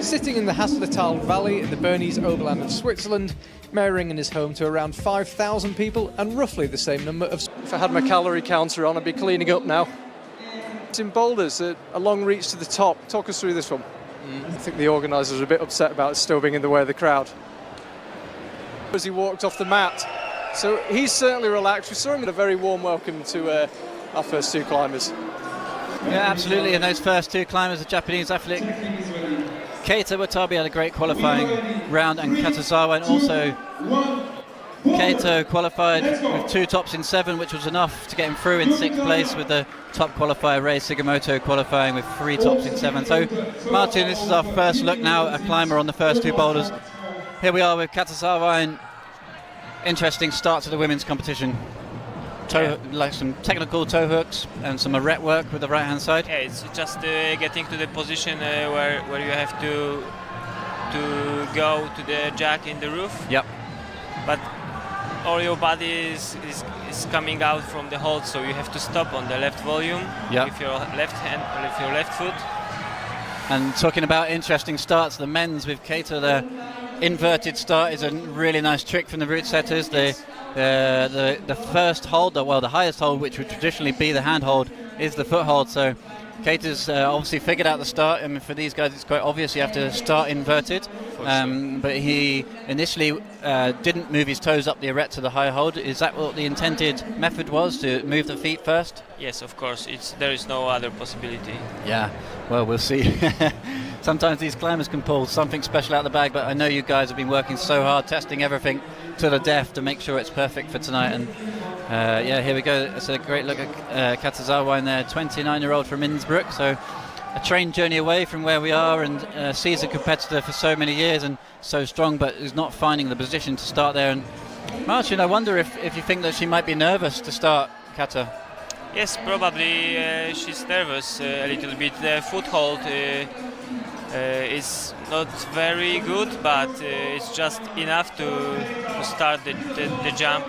Sitting in the Haslertal Valley in the Bernese Oberland of Switzerland, Meiringen is home to around 5,000 people and roughly the same number of... If I had my calorie counter on, I'd be cleaning up now. It's in boulders, a long reach to the top. Talk us through this one. I think the organisers are a bit upset about it still being in the way of the crowd. As he walked off the mat, so he's certainly relaxed. We saw him in a very warm welcome to our first two climbers. Yeah, absolutely. And those first two climbers, the Japanese athlete Keita Watabe had a great qualifying round, and Katazawa, and also Keita qualified with 2 tops in 7, which was enough to get him through in 6th place, with the top qualifier Rei Sugimoto qualifying with 3 tops in 7. So Martin, this is our first look now at a climber on the first 2 boulders. Here we are with Katazawa, and interesting start to the women's competition. Like some technical toe hooks and some arete work with the right hand side. Yeah, it's just getting to the position where you have to go to the jack in the roof. Yep. But all your body is coming out from the hold, so you have to stop on the left volume with your left hand or with your left foot. And talking about interesting starts, the men's with Keita, the inverted start is a really nice trick from the route setters. The first hold, well, the highest hold, which would traditionally be the hand hold, is the foot hold. So Keita's obviously figured out the start. I mean, for these guys, it's quite obvious you have to start inverted. But he initially didn't move his toes up the arete to the high hold. Is that what the intended method was, to move the feet first? Yes, of course. There is no other possibility. Yeah, well, we'll see. Sometimes these climbers can pull something special out of the bag, but I know you guys have been working so hard, testing everything to the death to make sure it's perfect for tonight. And yeah, here we go. It's a great look at Katazawa in there, 29-year-old from Innsbruck. So a train journey away from where we are, and sees a competitor for so many years and so strong, but is not finding the position to start there. And Martin, I wonder if you think that she might be nervous to start, Kata. Yes, probably she's nervous a little bit. The foothold is not very good, but it's just enough to start the jump.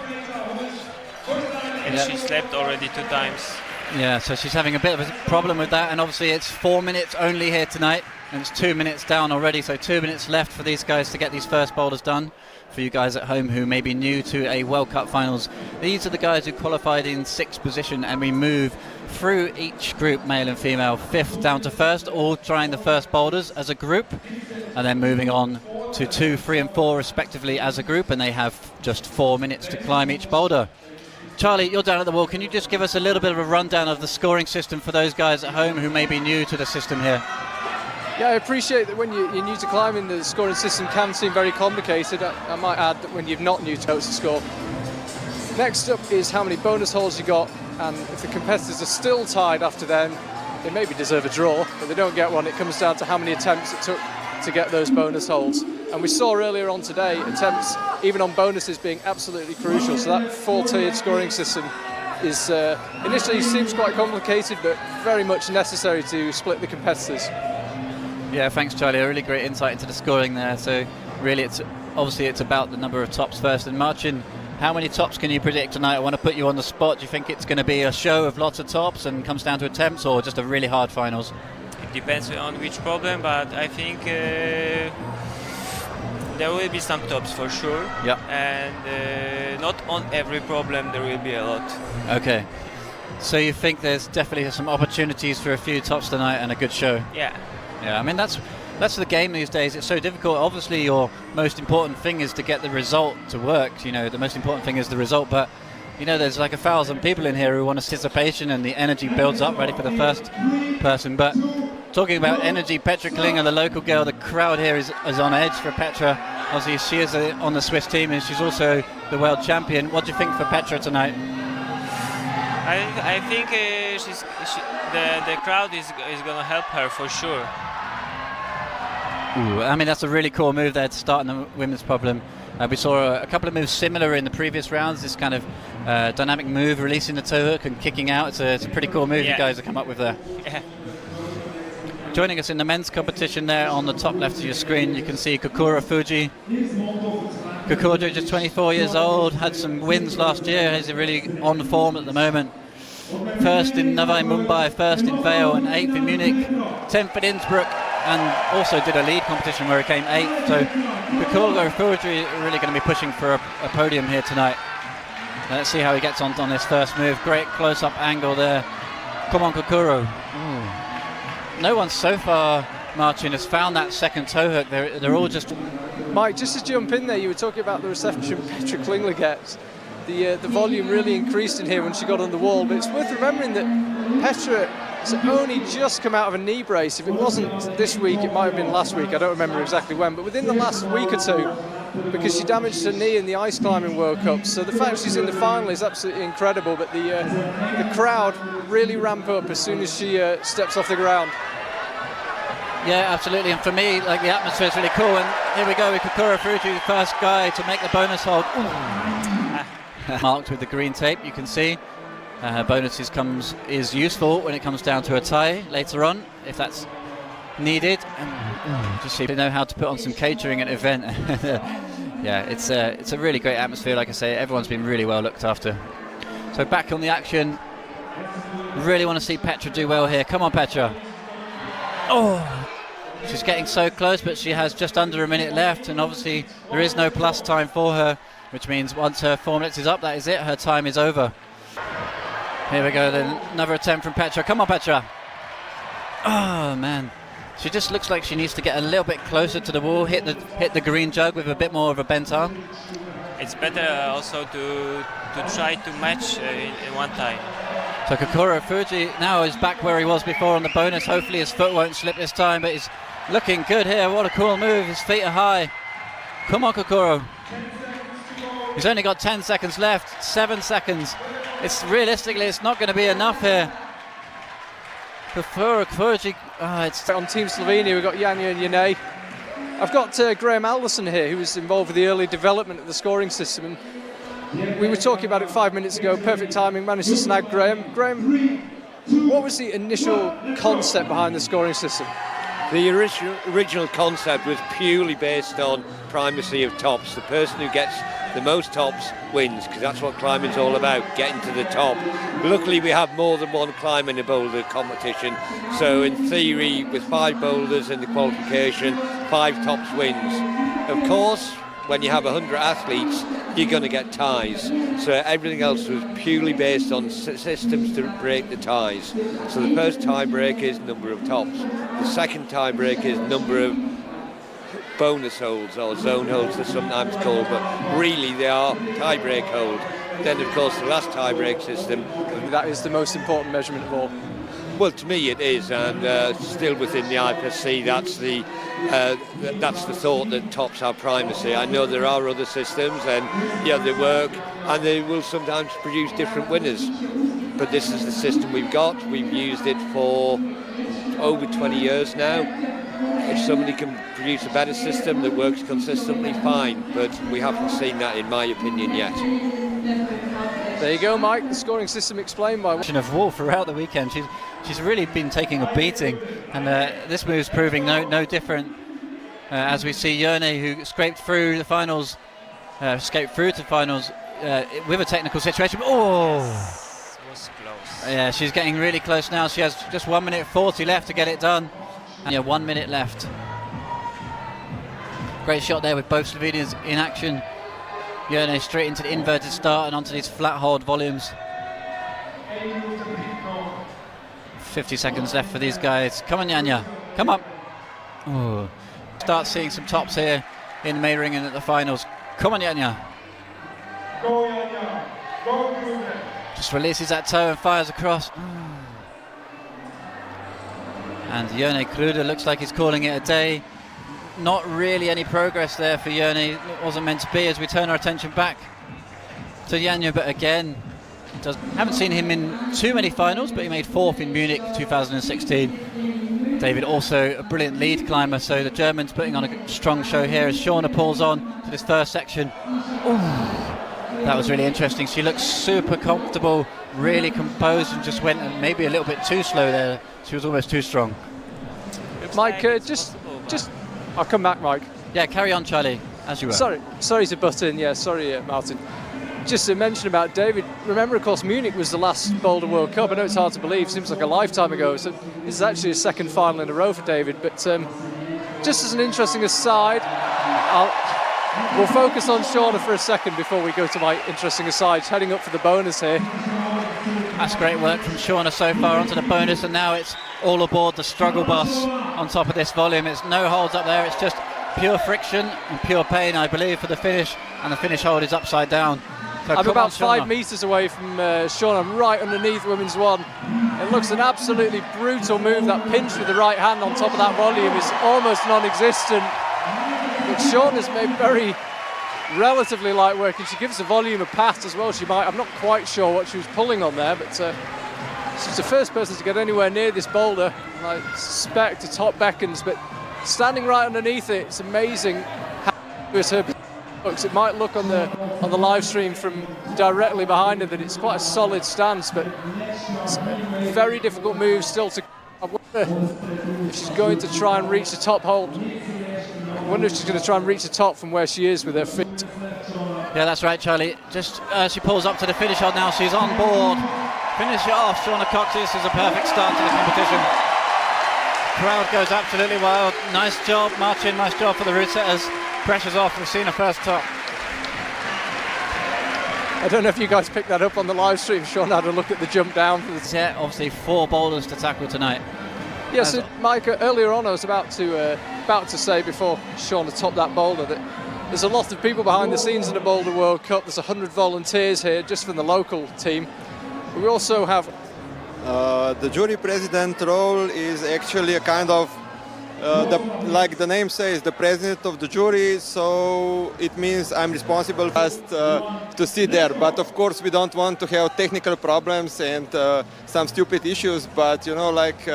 And she slept already 2 times. Yeah, so she's having a bit of a problem with that, and obviously it's 4 minutes only here tonight, and it's 2 minutes down already, so 2 minutes left for these guys to get these first boulders done. For you guys at home who may be new to a World Cup finals, these are the guys who qualified in 6th position, and we move through each group, male and female, 5th down to 1st, all trying the first boulders as a group, and then moving on to 2, 3 and 4 respectively as a group, and they have just 4 minutes to climb each boulder. Charlie, you're down at the wall. Can you just give us a little bit of a rundown of the scoring system for those guys at home who may be new to the system here? Yeah, I appreciate that when you're new to climbing, the scoring system can seem very complicated. I might add that when you're not new to score. Next up is how many bonus holes you got, and if the competitors are still tied after then, they maybe deserve a draw, but they don't get one. It comes down to how many attempts it took to get those bonus holes. And we saw earlier on today attempts, even on bonuses, being absolutely crucial. So that 4-tiered scoring system is initially seems quite complicated, but very much necessary to split the competitors. Yeah, thanks Charlie, a really great insight into the scoring there. So really it's about the number of tops first. And Martin, how many tops can you predict tonight? I want to put you on the spot. Do you think it's going to be a show of lots of tops and comes down to attempts, or just a really hard finals? It depends on which problem, but I think there will be some tops for sure. Yeah. And not on every problem there will be a lot. Okay. So you think there's definitely some opportunities for a few tops tonight and a good show? Yeah. Yeah, I mean that's the game these days. It's so difficult. Obviously your most important thing is to get the result to work. You know, the most important thing is the result, but you know, there's like 1,000 people in here who want anticipation, and the energy builds up ready for the first person. But talking about energy, Petra Klinger, the local girl, the crowd here is on edge for Petra. Obviously she is on the Swiss team, and she's also the world champion. What do you think for Petra tonight? I think the crowd is going to help her for sure. Ooh, I mean, that's a really cool move there to start in the women's problem. We saw a couple of moves similar in the previous rounds, this kind of dynamic move, releasing the toe hook and kicking out. It's a pretty cool move you guys have come up with there. Yeah. Joining us in the men's competition there on the top left of your screen, you can see Kokura Fuji. Kokura, just 24 years old, had some wins last year. He's really on form at the moment. First in Novi Mumbai, first in Vale, and 8th in Munich, 10th in Innsbruck. and also did a lead competition where he came 8th. So Kokuro Fuji really going to be pushing for a podium here tonight. Let's see how he gets on this first move. Great close-up angle there. Come on, Kokuro. No one so far, Martin, has found that second toe hook. They're all just... Mike, just to jump in there, you were talking about the reception Petra Klingler gets. The volume really increased in here when she got on the wall, but it's worth remembering that Petra has only just come out of a knee brace. If it wasn't this week, it might have been last week. I don't remember exactly when, but within the last week or two, because she damaged her knee in the ice climbing World Cup. So the fact she's in the final is absolutely incredible, but the crowd really ramp up as soon as she steps off the ground. Yeah, absolutely, and for me, like, the atmosphere is really cool, and here we go with Kokuro Fuji, the first guy to make the bonus hold. Marked with the green tape, you can see. Bonuses is useful when it comes down to a tie later on, if that's needed. Just so you know how to put on some catering at an event. Yeah, it's a really great atmosphere, like I say, everyone's been really well looked after. So back on the action, really want to see Petra do well here. Come on, Petra. Oh, she's getting so close, but she has just under a minute left, and obviously there is no plus time for her, which means once her 4 minutes is up, that is it, her time is over. Here we go then, another attempt from Petra. Come on, Petra. Oh man, she just looks like she needs to get a little bit closer to the wall, hit the green jug with a bit more of a bent arm. It's better also to try to match in one time. So Kokuro Fuji now is back where he was before on the bonus. Hopefully his foot won't slip this time, but he's looking good here. What a cool move, his feet are high. Come on, Kokuro. He's only got 10 seconds left, 7 seconds. Realistically, it's not going to be enough here. Kokuro Fuji, it's... On Team Slovenia, we've got Janja and Jene. I've got Graham Alderson here, who was involved with the early development of the scoring system. And we were talking about it 5 minutes ago, perfect timing, managed to snag Graham. Graham, what was the initial concept behind the scoring system? The original concept was purely based on primacy of tops. The person who gets the most tops wins, because that's what climbing's all about, getting to the top. Luckily we have more than one climb in a boulder competition, so in theory with 5 boulders in the qualification, 5 tops wins. Of course, when you have 100 athletes, you're going to get ties. So everything else was purely based on systems to break the ties. So the first tie break is number of tops. The second tie break is number of bonus holds, or zone holds they're sometimes called, but really they are tie break hold. Then of course the last tie break system. That is the most important measurement of all. Well, to me it is, and still within the IFSC, that's the thought that tops have primacy. I know there are other systems, and yeah, they work, and they will sometimes produce different winners. But this is the system we've got. We've used it for over 20 years now. If somebody can produce a better system that works consistently, fine. But we haven't seen that, in my opinion, yet. There you go, Mike. The scoring system explained by... ...of wall throughout the weekend. She's really been taking a beating, and this move's proving no different. As we see Jerne, who escaped through to finals with a technical situation. Oh! It was close. Yeah, she's getting really close now. She has just 1 minute 40 left to get it done. And yeah, 1 minute left. Great shot there with both Slovenians in action. Jerne straight into the inverted start and onto these flat hold volumes. 50 seconds left for these guys. Come on, Janja. Come on. Oh. Start seeing some tops here in Meiringen at the finals. Come on, Janja. Go, Janja. Go, Janja. Just releases that toe and fires across. And Jerne Kruder looks like he's calling it a day. Not really any progress there for Jerne. It wasn't meant to be, as we turn our attention back to Janja, but again, haven't seen him in too many finals, but he made 4th in Munich 2016. David also a brilliant lead climber, so the Germans putting on a strong show here as Shauna pulls on to this first section. Ooh, that was really interesting. She looks super comfortable, really composed, and just went maybe a little bit too slow there. She was almost too strong. Mike, just I'll come back, Mike. Yeah, carry on, Charlie, as you were. Sorry to butt in. Yeah, sorry, Martin. Just to mention about David, remember, of course, Munich was the last Boulder World Cup. I know it's hard to believe, seems like a lifetime ago. So this is actually a second final in a row for David. But just as an interesting aside, we'll focus on Shauna for a second before we go to my interesting asides. Heading up for the bonus here. That's great work from Shauna so far onto the bonus, and now it's all aboard the struggle bus on top of this volume. It's no holds up there, it's just pure friction and pure pain, I believe, for the finish, and the finish hold is upside down. So I'm about on, 5 metres away from Shauna. I'm right underneath women's one. It looks an absolutely brutal move. That pinch with the right hand on top of that volume is almost non-existent. But Shauna's made very relatively light work, and she gives the volume a pass as well. I'm not quite sure what she was pulling on there, but she's the first person to get anywhere near this boulder. I suspect the top beckons, but standing right underneath it, it's amazing how her looks. It might look on the live stream from directly behind her that it's quite a solid stance, but it's a very difficult move still to. I wonder if she's going to try and reach the top hold. I wonder if she's going to try and reach the top from where she is with her feet. Yeah, that's right, Charlie. Just she pulls up to the finish hold now. She's on board. Finish it off. Shauna Cox. This is a perfect start to the competition. Crowd goes absolutely wild. Nice job, Martin. Nice job for the route setters. Pressure's off. We've seen a first top. I don't know if you guys picked that up on the live stream. Shauna had a look at the jump down. Yeah, obviously 4 boulders to tackle tonight. Yeah, so Mike, earlier on I was about to say before Shauna topped that boulder that there's a lot of people behind the scenes in the Boulder World Cup. There's 100 volunteers here just from the local team. But we also have the jury president role is actually a kind of like the name says, the president of the jury, so it means I'm responsible first to sit there. But of course we don't want to have technical problems and some stupid issues, but you know, like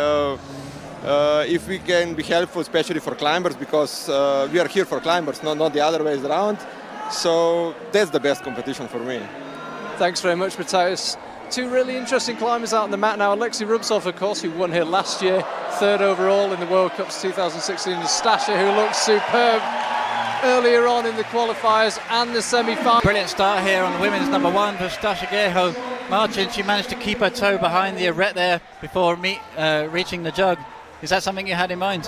if we can be helpful, especially for climbers, because we are here for climbers, not the other ways around. So that's the best competition for me. Thanks very much, Matthias. 2 really interesting climbers out on the mat now. Alexei Rubtsov, of course, who won here last year, 3rd overall in the World Cups 2016, and Stasha, who looked superb earlier on in the qualifiers and the semi-final. Brilliant start here on the women's number 1 for Stasha Geho. Martin, she managed to keep her toe behind the arete there before reaching the jug. Is that something you had in mind?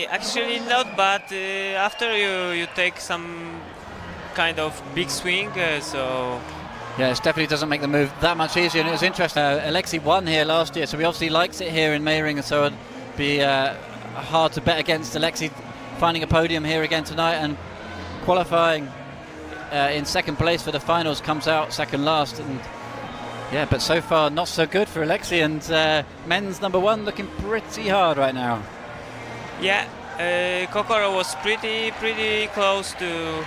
Actually not, but after you take some kind of big swing, so... Yeah, it definitely doesn't make the move that much easier, and it was interesting. Alexei won here last year, so he obviously likes it here in Meiringen, so it'd be hard to bet against Alexei finding a podium here again tonight, and qualifying in 2nd place for the finals, comes out 2nd last. And yeah, but so far not so good for Alexei, and men's number 1 looking pretty hard right now. Yeah, Kokoro was pretty close to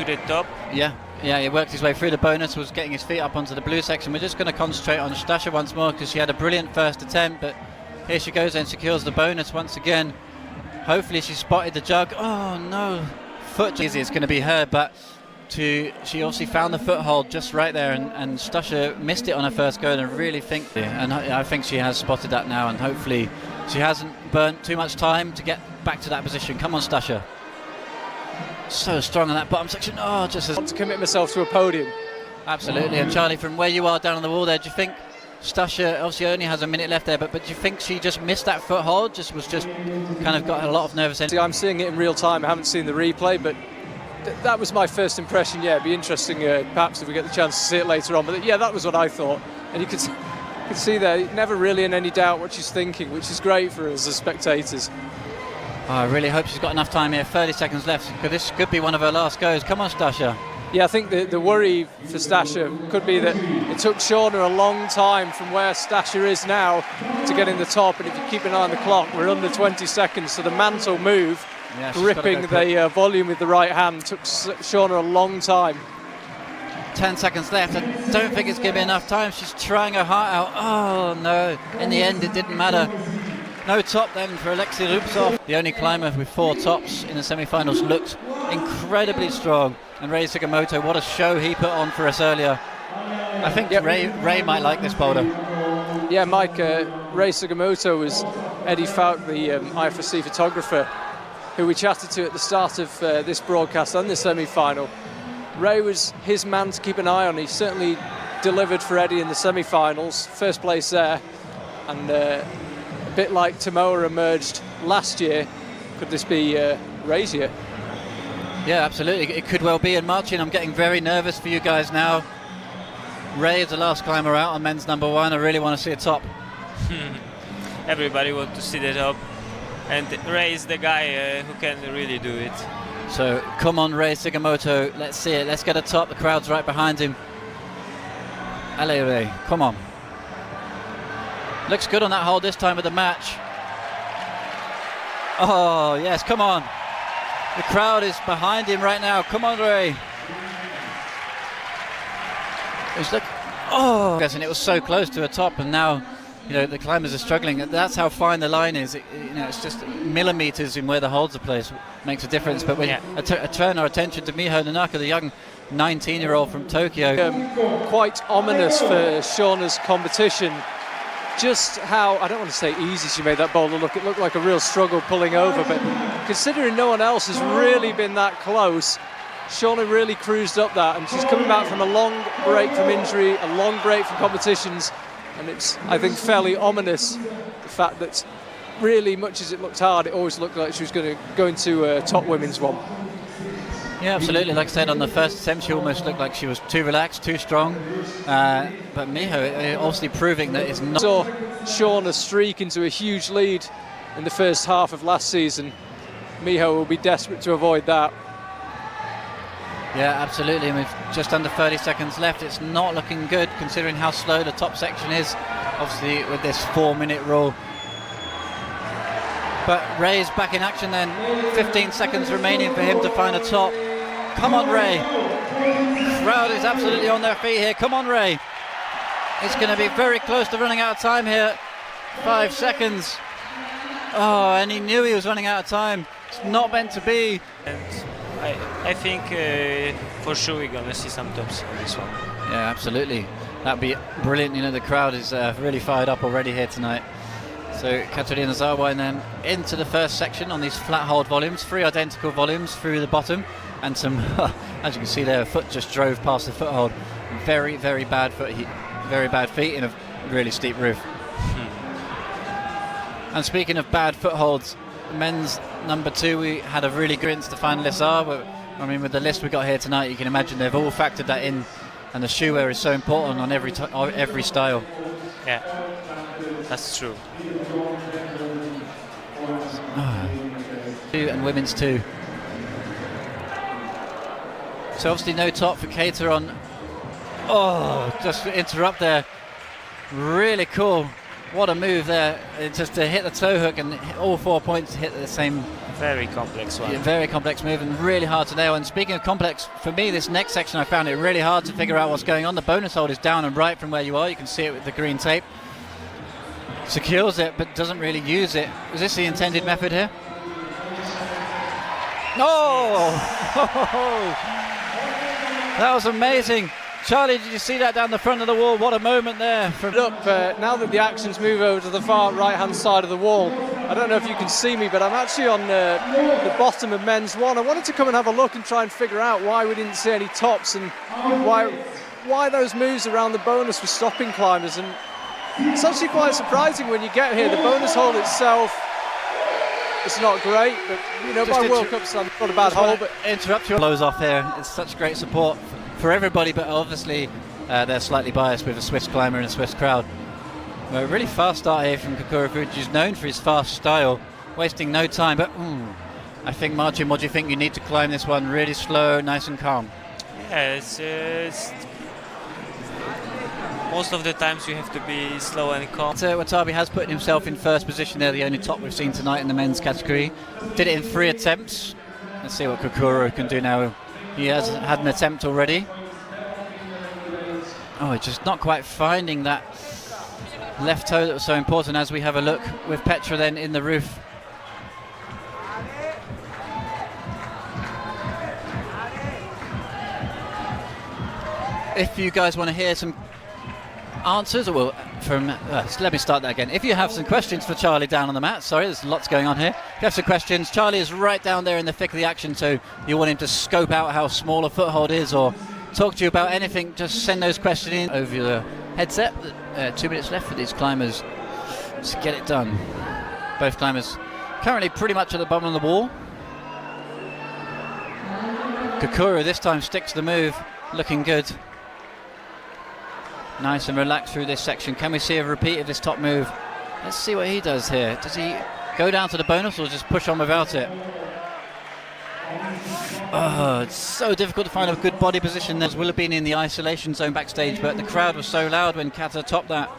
the top. Yeah, he worked his way through the bonus, was getting his feet up onto the blue section. We're just going to concentrate on Stasha once more, because she had a brilliant first attempt, but here she goes and secures the bonus once again. Hopefully she spotted the jug. Oh no, foot easy, it's going to be her, but she obviously found the foothold just right there, and Stasha missed it on her first go, and I really think, and I think she has spotted that now, and hopefully she hasn't burnt too much time to get back to that position. Come on, Stasha. So strong on that bottom section. Oh, just I want to commit myself to a podium. Absolutely. And Charlie, from where you are down on the wall there, do you think Stasha obviously only has a minute left there, but do you think she just missed that foothold? Was kind of got a lot of nervous energy? I'm seeing it in real time. I haven't seen the replay, but that was my first impression. Yeah, it'd be interesting perhaps if we get the chance to see it later on. But yeah, that was what I thought. And you could see there, never really in any doubt what she's thinking, which is great for us as spectators. Oh, I really hope she's got enough time here. 30 seconds left, because this could be one of her last goes. Come on, Stasha. Yeah, I think the worry for Stasha could be that it took Shauna a long time from where Stasha is now to get in the top, and if you keep an eye on the clock, we're under 20 seconds, so the mantle move, gripping the volume with the right hand, took Shauna a long time. 10 seconds left. I don't think it's giving enough time. She's trying her heart out. Oh no, in the end it didn't matter. No top then for Alexei Rubtsov. The only climber with 4 tops in the semi-finals, looked incredibly strong. And Ray Sugimoto, what a show he put on for us earlier. I think Ray might like this boulder. Yeah, Mike, Ray Sugimoto was Eddie Falk, the IFSC photographer, who we chatted to at the start of this broadcast and the semi-final. Ray was his man to keep an eye on. He certainly delivered for Eddie in the semi-finals, first place there, and a bit like Tomoa emerged last year. Could this be Ray's year? Yeah, absolutely. It could well be. And Marcin, I'm getting very nervous for you guys now. Ray is the last climber out on men's number 1. I really want to see a top. Everybody wants to see the top, and Ray is the guy who can really do it. So come on, Ray Sugimoto, let's see it. Let's get a top. The crowd's right behind him. Allez, Ray, come on. Looks good on that hole this time of the match. Oh yes, come on. The crowd is behind him right now. Come on, Ray. And it was so close to a top, and now, you know, the climbers are struggling. That's how fine the line is. It's just millimeters in where the holes are placed makes a difference. But when I turn our attention to Miho Nanaka, the young 19-year-old from Tokyo. Quite ominous for Shauna's competition. Just how, I don't want to say easy she made that boulder look. It looked like a real struggle pulling over, but considering no one else has really been that close, Shauna really cruised up that, and she's coming back from a long break from injury, a long break from competitions, and it's, I think, fairly ominous, the fact that really, much as it looked hard, it always looked like she was going to go into a top women's one. Yeah, absolutely. Like I said, on the first attempt, she almost looked like she was too relaxed, too strong. But Miho obviously proving that it's not. Saw Shauna streak into a huge lead in the first half of last season. Miho will be desperate to avoid that. Yeah, absolutely. And with just under 30 seconds left, it's not looking good considering how slow the top section is. Obviously, with this 4-minute rule. But Ray's back in action then. 15 seconds remaining for him to find a top. Come on, Ray. Crowd is absolutely on their feet here. Come on, Ray. It's going to be very close to running out of time here. 5 seconds. Oh, and he knew he was running out of time. It's not meant to be. And I think for sure we're going to see some tops on this one. Yeah, absolutely. That'd be brilliant. You know, the crowd is really fired up already here tonight. So Katarina Zawaj then into the first section on these flat hold volumes, 3 identical volumes through the bottom, and some, as you can see there, a foot just drove past the foothold. Very, very bad very bad feet in a really steep roof. And speaking of bad footholds, men's number 2, we had a really good the finalists are, but I mean, with the list we got here tonight, you can imagine they've all factored that in, and the shoe wear is so important on every style. Yeah, that's true. And women's 2. So obviously no top for Keita on. Oh, just to interrupt there. Really cool. What a move there. Just to hit the toe hook and all 4 points hit the same. Very complex one. Yeah, very complex move and really hard to nail. And speaking of complex, for me this next section I found it really hard to figure out what's going on. The bonus hold is down and right from where you are. You can see it with the green tape. Secures it but doesn't really use it. Was this the intended method here? Oh! That was amazing. Charlie, did you see that down the front of the wall? What a moment there. Now that the actions move over to the far right-hand side of the wall, I don't know if you can see me, but I'm actually on the bottom of men's 1. I wanted to come and have a look and try and figure out why we didn't see any tops and why those moves around the bonus were stopping climbers. And it's actually quite surprising when you get here. The bonus hold itself, it's not great, but you know, by World Cup standards, not a bad hole. But interrupt your blows off here. It's such great support for everybody, but obviously they're slightly biased with a Swiss climber and a Swiss crowd. A really fast start here from Kokoro Fuji, who's known for his fast style, wasting no time. But I think, Marcin, what do you think? You need to climb this one really slow, nice and calm. Yeah, it's most of the times you have to be slow and calm. Watabe has put himself in first position there, the only top we've seen tonight in the men's category. Did it in 3 attempts. Let's see what Kokoro can do now. He has had an attempt already. Oh, just not quite finding that left toe that was so important. As we have a look with Petra then in the roof. If you guys want to hear some answers, or let me start that again. If you have some questions for Charlie down on the mat, sorry, there's lots going on here. If you have some questions, Charlie is right down there in the thick of the action, so you want him to scope out how small a foothold is or talk to you about anything, just send those questions in over your headset. 2 minutes left for these climbers to get it done. Both climbers currently pretty much at the bottom of the wall. Kokura this time sticks to the move, looking good. Nice and relaxed through this section. Can we see a repeat of this top move? Let's see what he does here. Does he go down to the bonus or just push on without it? Oh, it's so difficult to find a good body position. There will have been in the isolation zone backstage, but the crowd was so loud when Kata topped that.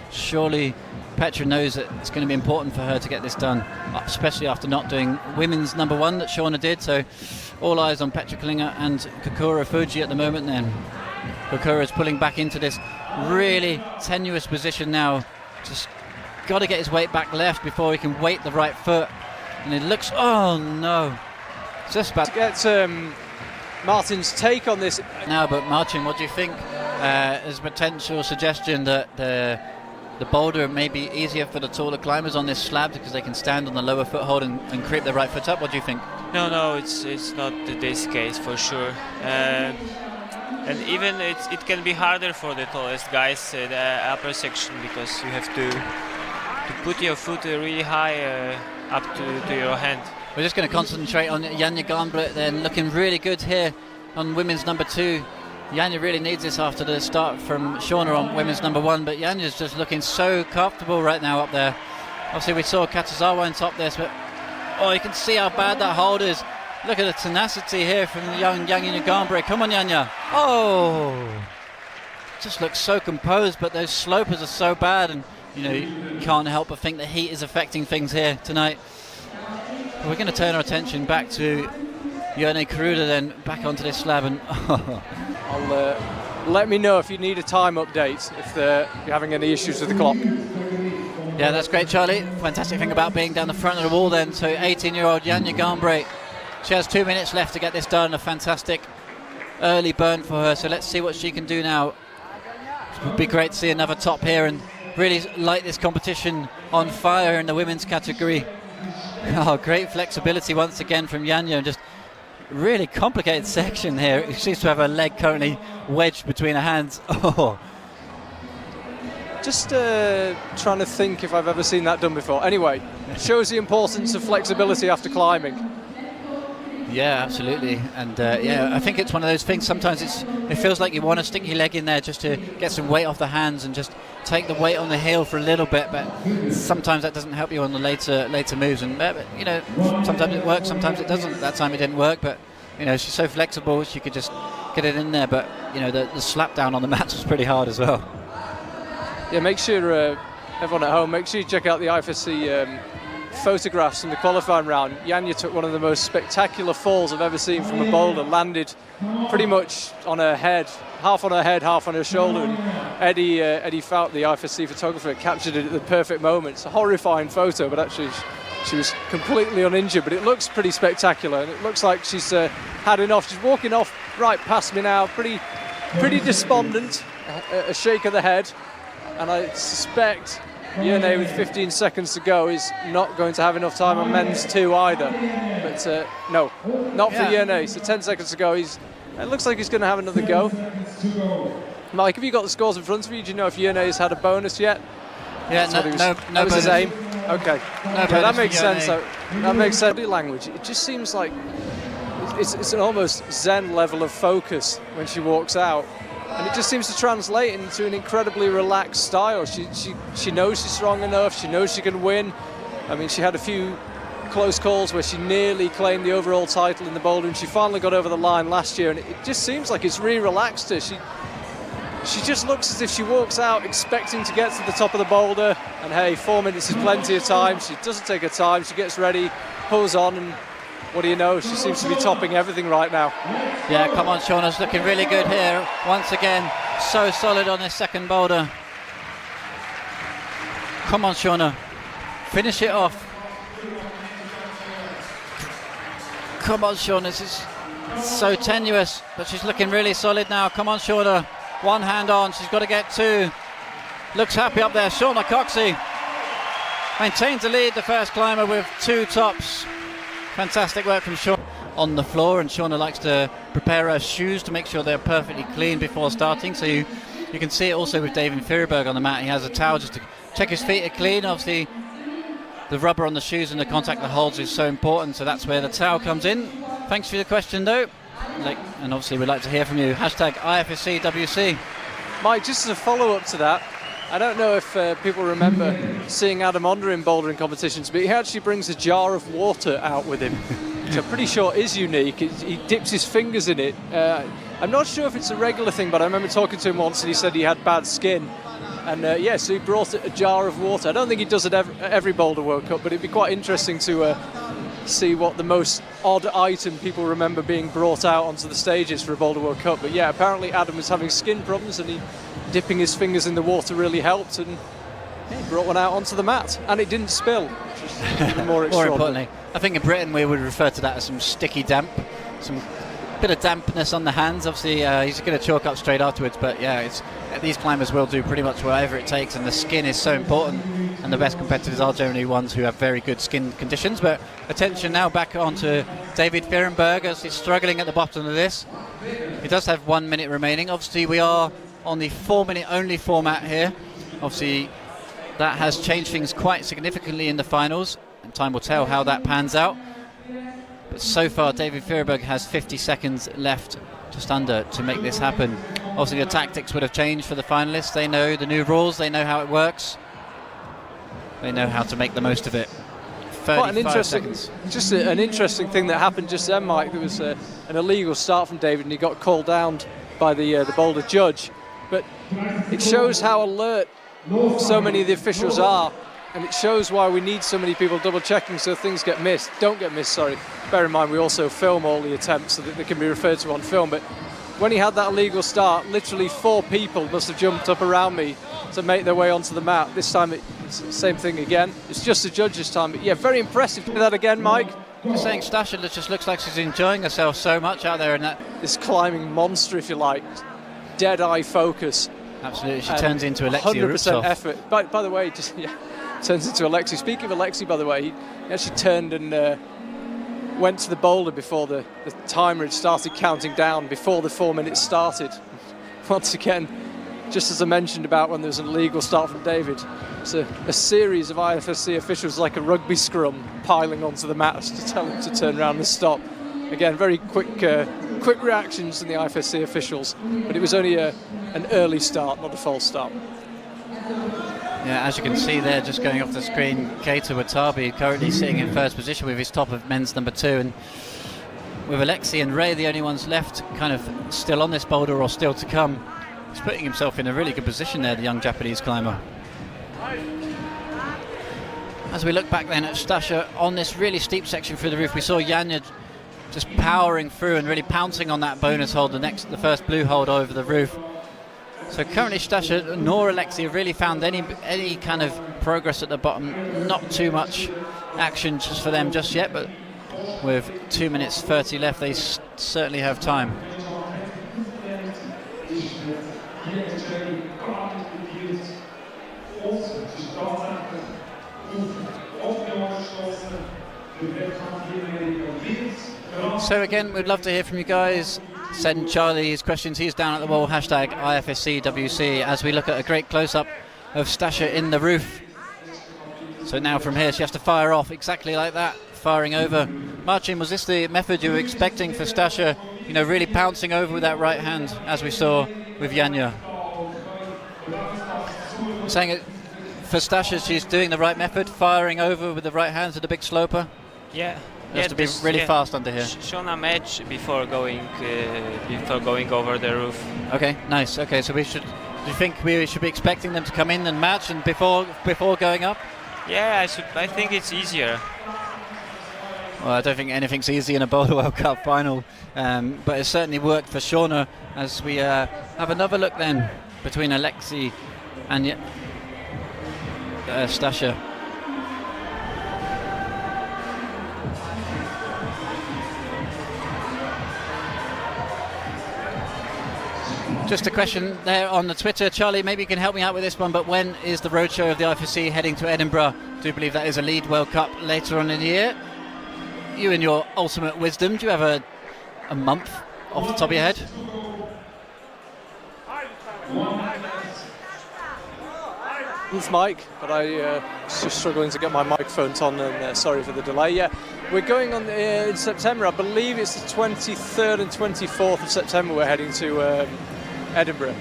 Surely Petra knows that it's going to be important for her to get this done, especially after not doing women's number 1 that Shauna did. So all eyes on Petra Klinger and Kokura Fuji at the moment then. Kokura is pulling back into this really tenuous position now. Just got to get his weight back left before he can weight the right foot. And it looks, oh no. Just about to get Martin's take on this. Now, but Martin, what do you think? There's a potential suggestion that the boulder may be easier for the taller climbers on this slab because they can stand on the lower foothold and creep their right foot up. What do you think? No, it's not this case for sure. And even it can be harder for the tallest guys in the upper section because you have to put your foot really high up to your hand. We're just going to concentrate on Janja Garnbret then, looking really good here on women's number 2. Janja really needs this after the start from Shauna on women's number 1, but Janja's just looking so comfortable right now up there. Obviously we saw Katazawa on top this, but oh, you can see how bad that hold is. Look at the tenacity here from the young Janja Garnbret. Come on, Janja. Oh! Just looks so composed, but those slopers are so bad, and you can't help but think the heat is affecting things here tonight. We're going to turn our attention back to Jone Karuda then, back onto this slab, and let me know if you need a time update, if you're having any issues with the clock. Yeah, that's great, Charlie. Fantastic thing about being down the front of the wall then. So 18-year-old Janja Garnbret, she has 2 minutes left to get this done. A fantastic early burn for her. So let's see what she can do now. It would be great to see another top here and really light this competition on fire in the women's category. Oh, great flexibility once again from Janja. Just really complicated section here. She seems to have her leg currently wedged between her hands. Oh. Just trying to think if I've ever seen that done before. Anyway, shows the importance of flexibility after climbing. Yeah, absolutely. And yeah, I think it's one of those things. Sometimes it feels like you want to stick your leg in there just to get some weight off the hands and just take the weight on the heel for a little bit. But sometimes that doesn't help you on the later moves. And sometimes it works, sometimes it doesn't. That time it didn't work, but she's so flexible, she could just get it in there. But the slap down on the mats was pretty hard as well. Yeah, make sure everyone at home, make sure you check out the IFSC photographs from the qualifying round. Janja took one of the most spectacular falls I've ever seen from a boulder, landed pretty much on her head, half on her head, half on her shoulder, and Eddie Fout, the IFSC photographer, captured it at the perfect moment. It's a horrifying photo, but actually she was completely uninjured, but it looks pretty spectacular, and it looks like she's had enough. She's walking off right past me now, pretty despondent, a shake of the head, and I suspect Jone, with 15 seconds to go, is not going to have enough time on men's 2 either. But no, not for Jone. So 10 seconds to go. It looks like he's going to have another go. Mike, have you got the scores in front of you? Do you know if Jone has had a bonus yet? Yeah, that was his aim. Okay, that makes sense. That makes sense. Body language. It just seems like it's an almost Zen level of focus when she walks out. And it just seems to translate into an incredibly relaxed style. She knows she's strong enough. She knows she can win. I mean, she had a few close calls where she nearly claimed the overall title in the boulder, and she finally got over the line last year. And it just seems like it's really relaxed her. She just looks as if she walks out expecting to get to the top of the boulder. And hey, 4 minutes is plenty of time. She doesn't take her time. She gets ready, pulls on, and what do you know? She seems to be topping everything right now. Yeah, come on, Shauna's looking really good here. Once again, so solid on this second boulder. Come on, Shauna. Finish it off. Come on, Shauna. This is so tenuous, but she's looking really solid now. Come on, Shauna. One hand on. She's got to get 2. looks happy up there. Shauna Coxey maintains the lead, the first climber with 2 tops. Fantastic work from Shauna on the floor, and Shauna likes to prepare her shoes to make sure they're perfectly clean before starting. So you can see it also with David Fierberg on the mat. He has a towel just to check his feet are clean. Obviously the rubber on the shoes and the contact that holds is so important, so that's where the towel comes in. Thanks for the question though, and obviously we'd like to hear from you. Hashtag IFSCWC. Mike, just as a follow-up to that, I don't know if people remember seeing Adam Onder in bouldering competitions, but he actually brings a jar of water out with him, which I'm pretty sure is unique. He dips his fingers in it. I'm not sure if it's a regular thing, but I remember talking to him once and he said he had bad skin. And so he brought a jar of water. I don't think he does it every Boulder World Cup, but it'd be quite interesting to see what the most odd item people remember being brought out onto the stages for a Boulder World Cup. But yeah, apparently Adam was having skin problems and dipping his fingers in the water really helped, and he brought one out onto the mat and it didn't spill, which is even more extraordinary. More importantly, I think in Britain we would refer to that as some sticky damp, some bit of dampness on the hands. Obviously he's going to chalk up straight afterwards, but yeah, these climbers will do pretty much whatever it takes, and the skin is so important, and the best competitors are generally ones who have very good skin conditions. But attention now back onto David Fierenberg as he's struggling at the bottom of this. He does have 1 minute remaining. Obviously we are on the 4-minute only format here. Obviously that has changed things quite significantly in the finals, and time will tell how that pans out. But so far David Fierberg has 50 seconds left, just under, to make this happen. Obviously the tactics would have changed for the finalists. They know the new rules, they know how it works, they know how to make the most of it. 35 seconds. Just an interesting thing that happened just then, Mike. There was an illegal start from David and he got called down by the Boulder judge. But it shows how alert so many of the officials are, and it shows why we need so many people double checking so things don't get missed. Bear in mind we also film all the attempts so that they can be referred to on film, but when he had that illegal start, literally 4 people must have jumped up around me to make their way onto the mat. This time it's the same thing again. It's just the judge this time, but yeah, very impressive. Do that again, Mike. Just saying, Stasha just looks like she's enjoying herself so much out there in that. This climbing monster, if you like. Dead eye focus. Absolutely, she turns into Alexi 100% effort. By the way, turns into Alexi. Speaking of Alexi, by the way, he actually turned and went to the boulder before the timer had started counting down, before the 4 minutes started. Once again, just as I mentioned about when there was an illegal start from David, it's a series of IFSC officials like a rugby scrum piling onto the mats to tell him to turn around and stop. Again, very quick reactions from the IFSC officials, but it was only an early start, not a false start. Yeah, as you can see there, just going off the screen, Keita Watabe currently sitting in first position with his top of men's number 2, and with Alexi and Ray the only ones left kind of still on this boulder or still to come. He's putting himself in a really good position there, the young Japanese climber. As we look back then at Stasha on this really steep section through the roof, we saw Janja just powering through and really pouncing on that bonus hold, the first blue hold over the roof. So currently Stasha nor Alexi have really found any kind of progress at the bottom. Not too much action just for them just yet, but with 2 minutes 30 left, they certainly have time. So again, we'd love to hear from you guys. Send Charlie his questions. He's down at the wall. Hashtag IFSCWC as we look at a great close-up of Stasha in the roof. So now from here she has to fire off exactly like that, firing over. Marcin, was this the method you were expecting for Stasha? You know, really pouncing over with that right hand as we saw with Janja. Saying it for Stasha, she's doing the right method, firing over with the right hand to the big sloper. Yeah. Has to be really fast under here. Shown a match before going over the roof. Okay, nice. Okay, so do you think we should be expecting them to come in and match and before going up? Yeah, I think it's easier. Well, I don't think anything's easy in a Boulder World Cup final, but it certainly worked for Shauna. As we have another look then between Alexi and Stasha. Just a question there on the Twitter. Charlie, maybe you can help me out with this one, but when is the roadshow of the IFSC heading to Edinburgh? I do believe that is a lead World Cup later on in the year. You and your ultimate wisdom, do you have a month off the top of your head? It's Mike, but I was just struggling to get my microphone on, and sorry for the delay. Yeah, we're going on in September. I believe it's the 23rd and 24th of September. We're heading to Edinburgh.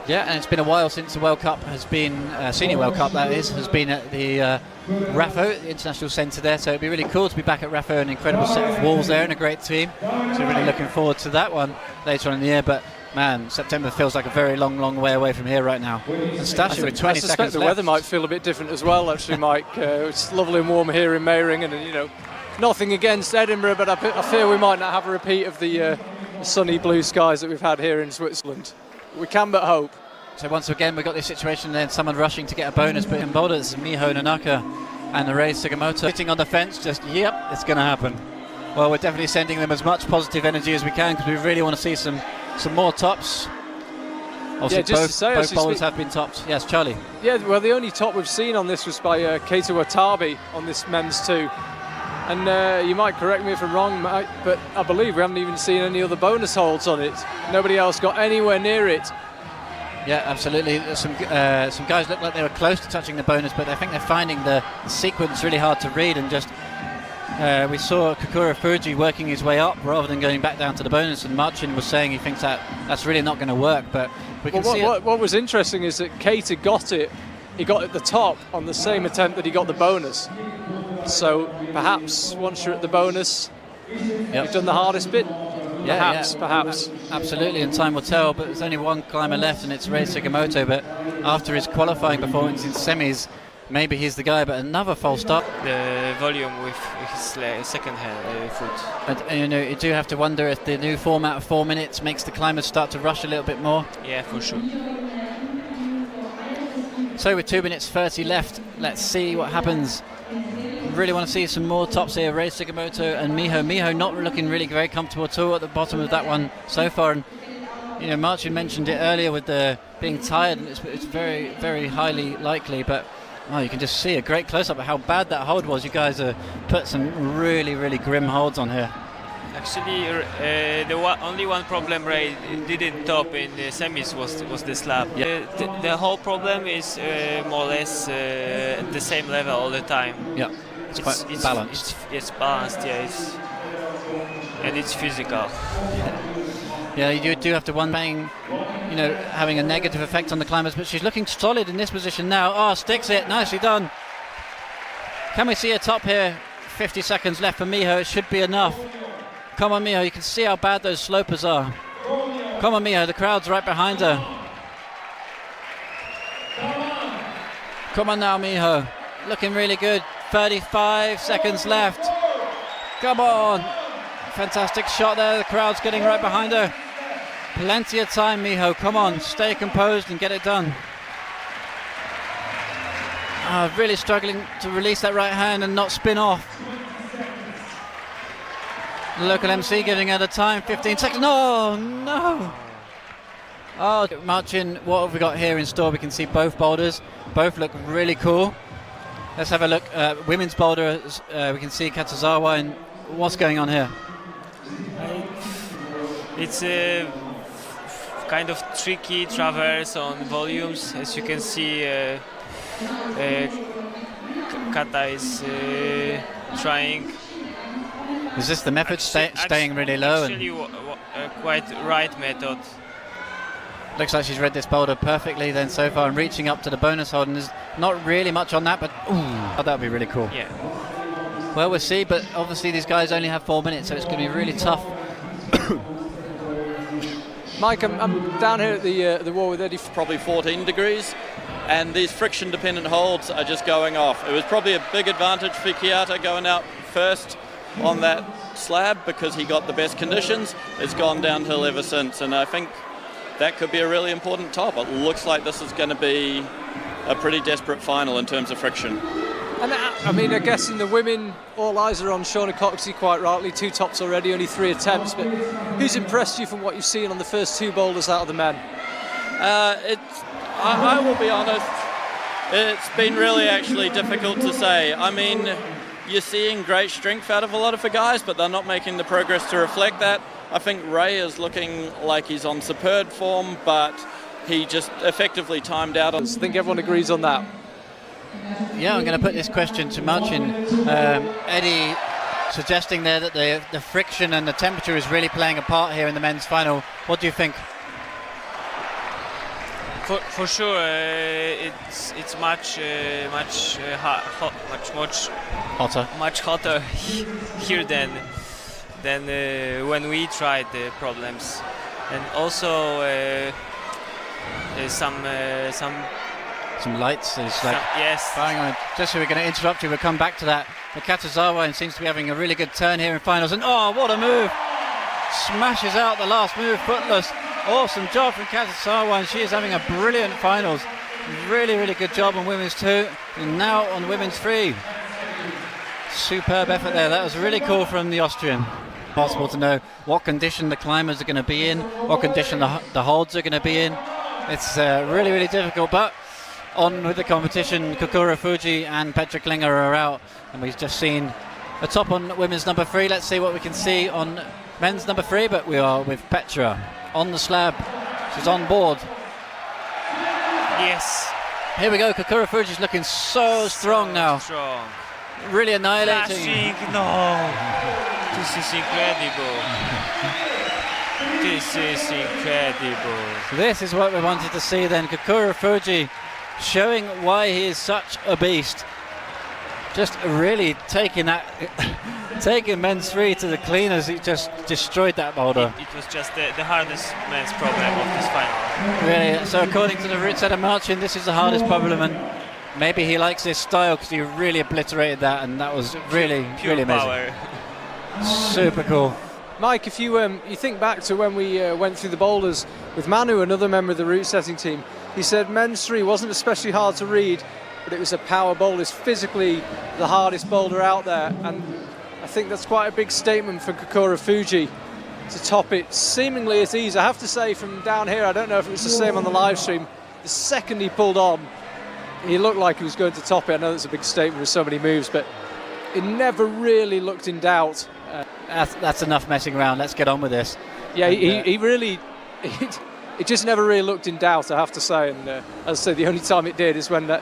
Yeah, and it's been a while since the World Cup has been, Senior World Cup that is, has been at the RAFO, the International Centre there, so it'd be really cool to be back at RAFO, an incredible set of walls there and a great team. So really looking forward to that one later on in the year, but man, September feels like a very long way away from here right now. And Stasha with 20 I suspect seconds the left. weather might feel a bit different as well, actually, Mike. It's lovely and warm here in Meiringen, and you know, nothing against Edinburgh, but I fear we might not have a repeat of the sunny blue skies that we've had here in Switzerland. We can but hope. So once again we've got this situation then, someone rushing to get a bonus, but in boulders, Miho Nanaka and the Rei Sugimoto sitting on the fence, just yep, it's going to happen. Well, we're definitely sending them as much positive energy as we can, because we really want to see some more tops. Obviously, yeah, just to say, both bowlers have been topped. Yes, Charlie. Yeah, well, the only top we've seen on this was by Keita Watabe on this men's two. And you might correct me if I'm wrong, Mike, but I believe we haven't even seen any other bonus holds on it. Nobody else got anywhere near it. Yeah, absolutely. Some guys look like they were close to touching the bonus, but I think they're finding the sequence really hard to read, and just we saw Kokura Fuji working his way up rather than going back down to the bonus, and Marcin was saying he thinks that's really not going to work, but we can see it. What was interesting is that Keita got it. He got it at the top on the same attempt that he got the bonus. So perhaps once you're at the bonus, you've done the hardest bit. Perhaps. Absolutely, and time will tell, but there's only one climber left, and it's Rei Sugimoto, but after his qualifying performance in semis, maybe he's the guy, but another false start. The volume with his second hand foot. And you know, you do have to wonder if the new format of 4 minutes makes the climbers start to rush a little bit more. Yeah, for sure. So with 2 minutes 30 left, let's see what happens. Really want to see some more tops here. Rei Sugimoto and Miho. Miho not looking really very comfortable at all at the bottom of that one so far. And you know, Marcin mentioned it earlier with the being tired, and it's very highly likely. But oh, you can just see a great close-up of how bad that hold was. You guys have put some really grim holds on here. Actually, only one problem Rei didn't top in the semis was the slab. Yeah. The whole problem is more or less at the same level all the time. Yeah, it's quite balanced. It's balanced, yeah. And it's physical. Yeah, you do have to wonder, you know, having a negative effect on the climbers, but she's looking solid in this position now. Oh, sticks it, nicely done. Can we see a top here? 50 seconds left for Miho, it should be enough. Come on, Miho, you can see how bad those slopers are. Come on, Miho, the crowd's right behind her. Come on now, Miho. Looking really good. 35 seconds left. Come on. Fantastic shot there. The crowd's getting right behind her. Plenty of time, Miho. Come on, stay composed and get it done. Really struggling to release that right hand and not spin off. The local MC giving her the time, 15 seconds. No. Oh, Marcin, what have we got here in store? We can see both boulders. Both look really cool. Let's have a look. Women's boulder, we can see Katazawa, and what's going on here? It's a kind of tricky traverse on volumes. As you can see, Kata is trying. Is this the method, staying really low? Actually, quite right method. Looks like she's read this boulder perfectly then so far, and reaching up to the bonus hold, and there's not really much on that, but that would be really cool. Yeah. Well, we'll see, but obviously these guys only have 4 minutes, so it's going to be really tough. Mike, I'm down here at the wall with Eddie. Probably 14 degrees, and these friction-dependent holds are just going off. It was probably a big advantage for Kiata going out first on that slab because he got the best conditions. It's gone downhill ever since, and I think that could be a really important top. It looks like this is going to be a pretty desperate final in terms of friction. And I mean, I guess in the women, all eyes are on Shauna Coxey, quite rightly. 2 tops already, only 3 attempts. But who's impressed you from what you've seen on the first 2 boulders out of the men? I will be honest, it's been really actually difficult to say. I mean, you're seeing great strength out of a lot of the guys, but they're not making the progress to reflect that. I think Ray is looking like he's on superb form, but he just effectively timed out. I think everyone agrees on that. Yeah, I'm going to put this question to Marcin. Eddie suggesting there that the friction and the temperature is really playing a part here in the men's final. What do you think? For sure, it's much hotter here than when we tried the problems, and also some lights. There's like yes. firing on. Just so we're going to interrupt you. We'll come back to that. But Katazawa seems to be having a really good turn here in finals, and oh, what a move! Smashes out the last move, footless. Awesome job from Katazawa, and she is having a brilliant finals. Really, really good job on women's 2, and now on women's 3. Superb effort there. That was really cool from the Austrian. Possible to know what condition the climbers are going to be in, what condition the holds are going to be in. It's really, really difficult, but on with the competition. Kokoro Fuji and Petra Klinger are out, and we've just seen a top on women's number 3. Let's see what we can see on men's number 3, but we are with Petra on the slab. She's on board. Yes. Here we go. Kokoro Fuji's looking so strong now. Strong. Really annihilating. Flashing, no. This is incredible. This is incredible. This is what we wanted to see then. Kokoro Fuji showing why he is such a beast. Just really taking men's 3 to the cleaners. He just destroyed that boulder. It was just the hardest men's problem of this final. Really, so according to the route setter Marcin, this is the hardest problem, and maybe he likes this style because he really obliterated that, and that was really, pure really amazing. Power. Super cool. Mike, if you think back to when we went through the boulders with Manu, another member of the route setting team, he said men's 3 wasn't especially hard to read, but it was a power boulder. It's physically the hardest boulder out there, and I think that's quite a big statement for Kokoro Fuji to top it seemingly at ease. I have to say, from down here, I don't know if it was the same on the live stream, the second he pulled on, he looked like he was going to top it. I know that's a big statement with so many moves, but it never really looked in doubt. That's enough messing around. Let's get on with this. Yeah, he really, it just never really looked in doubt, I have to say. And as I say, the only time it did is when that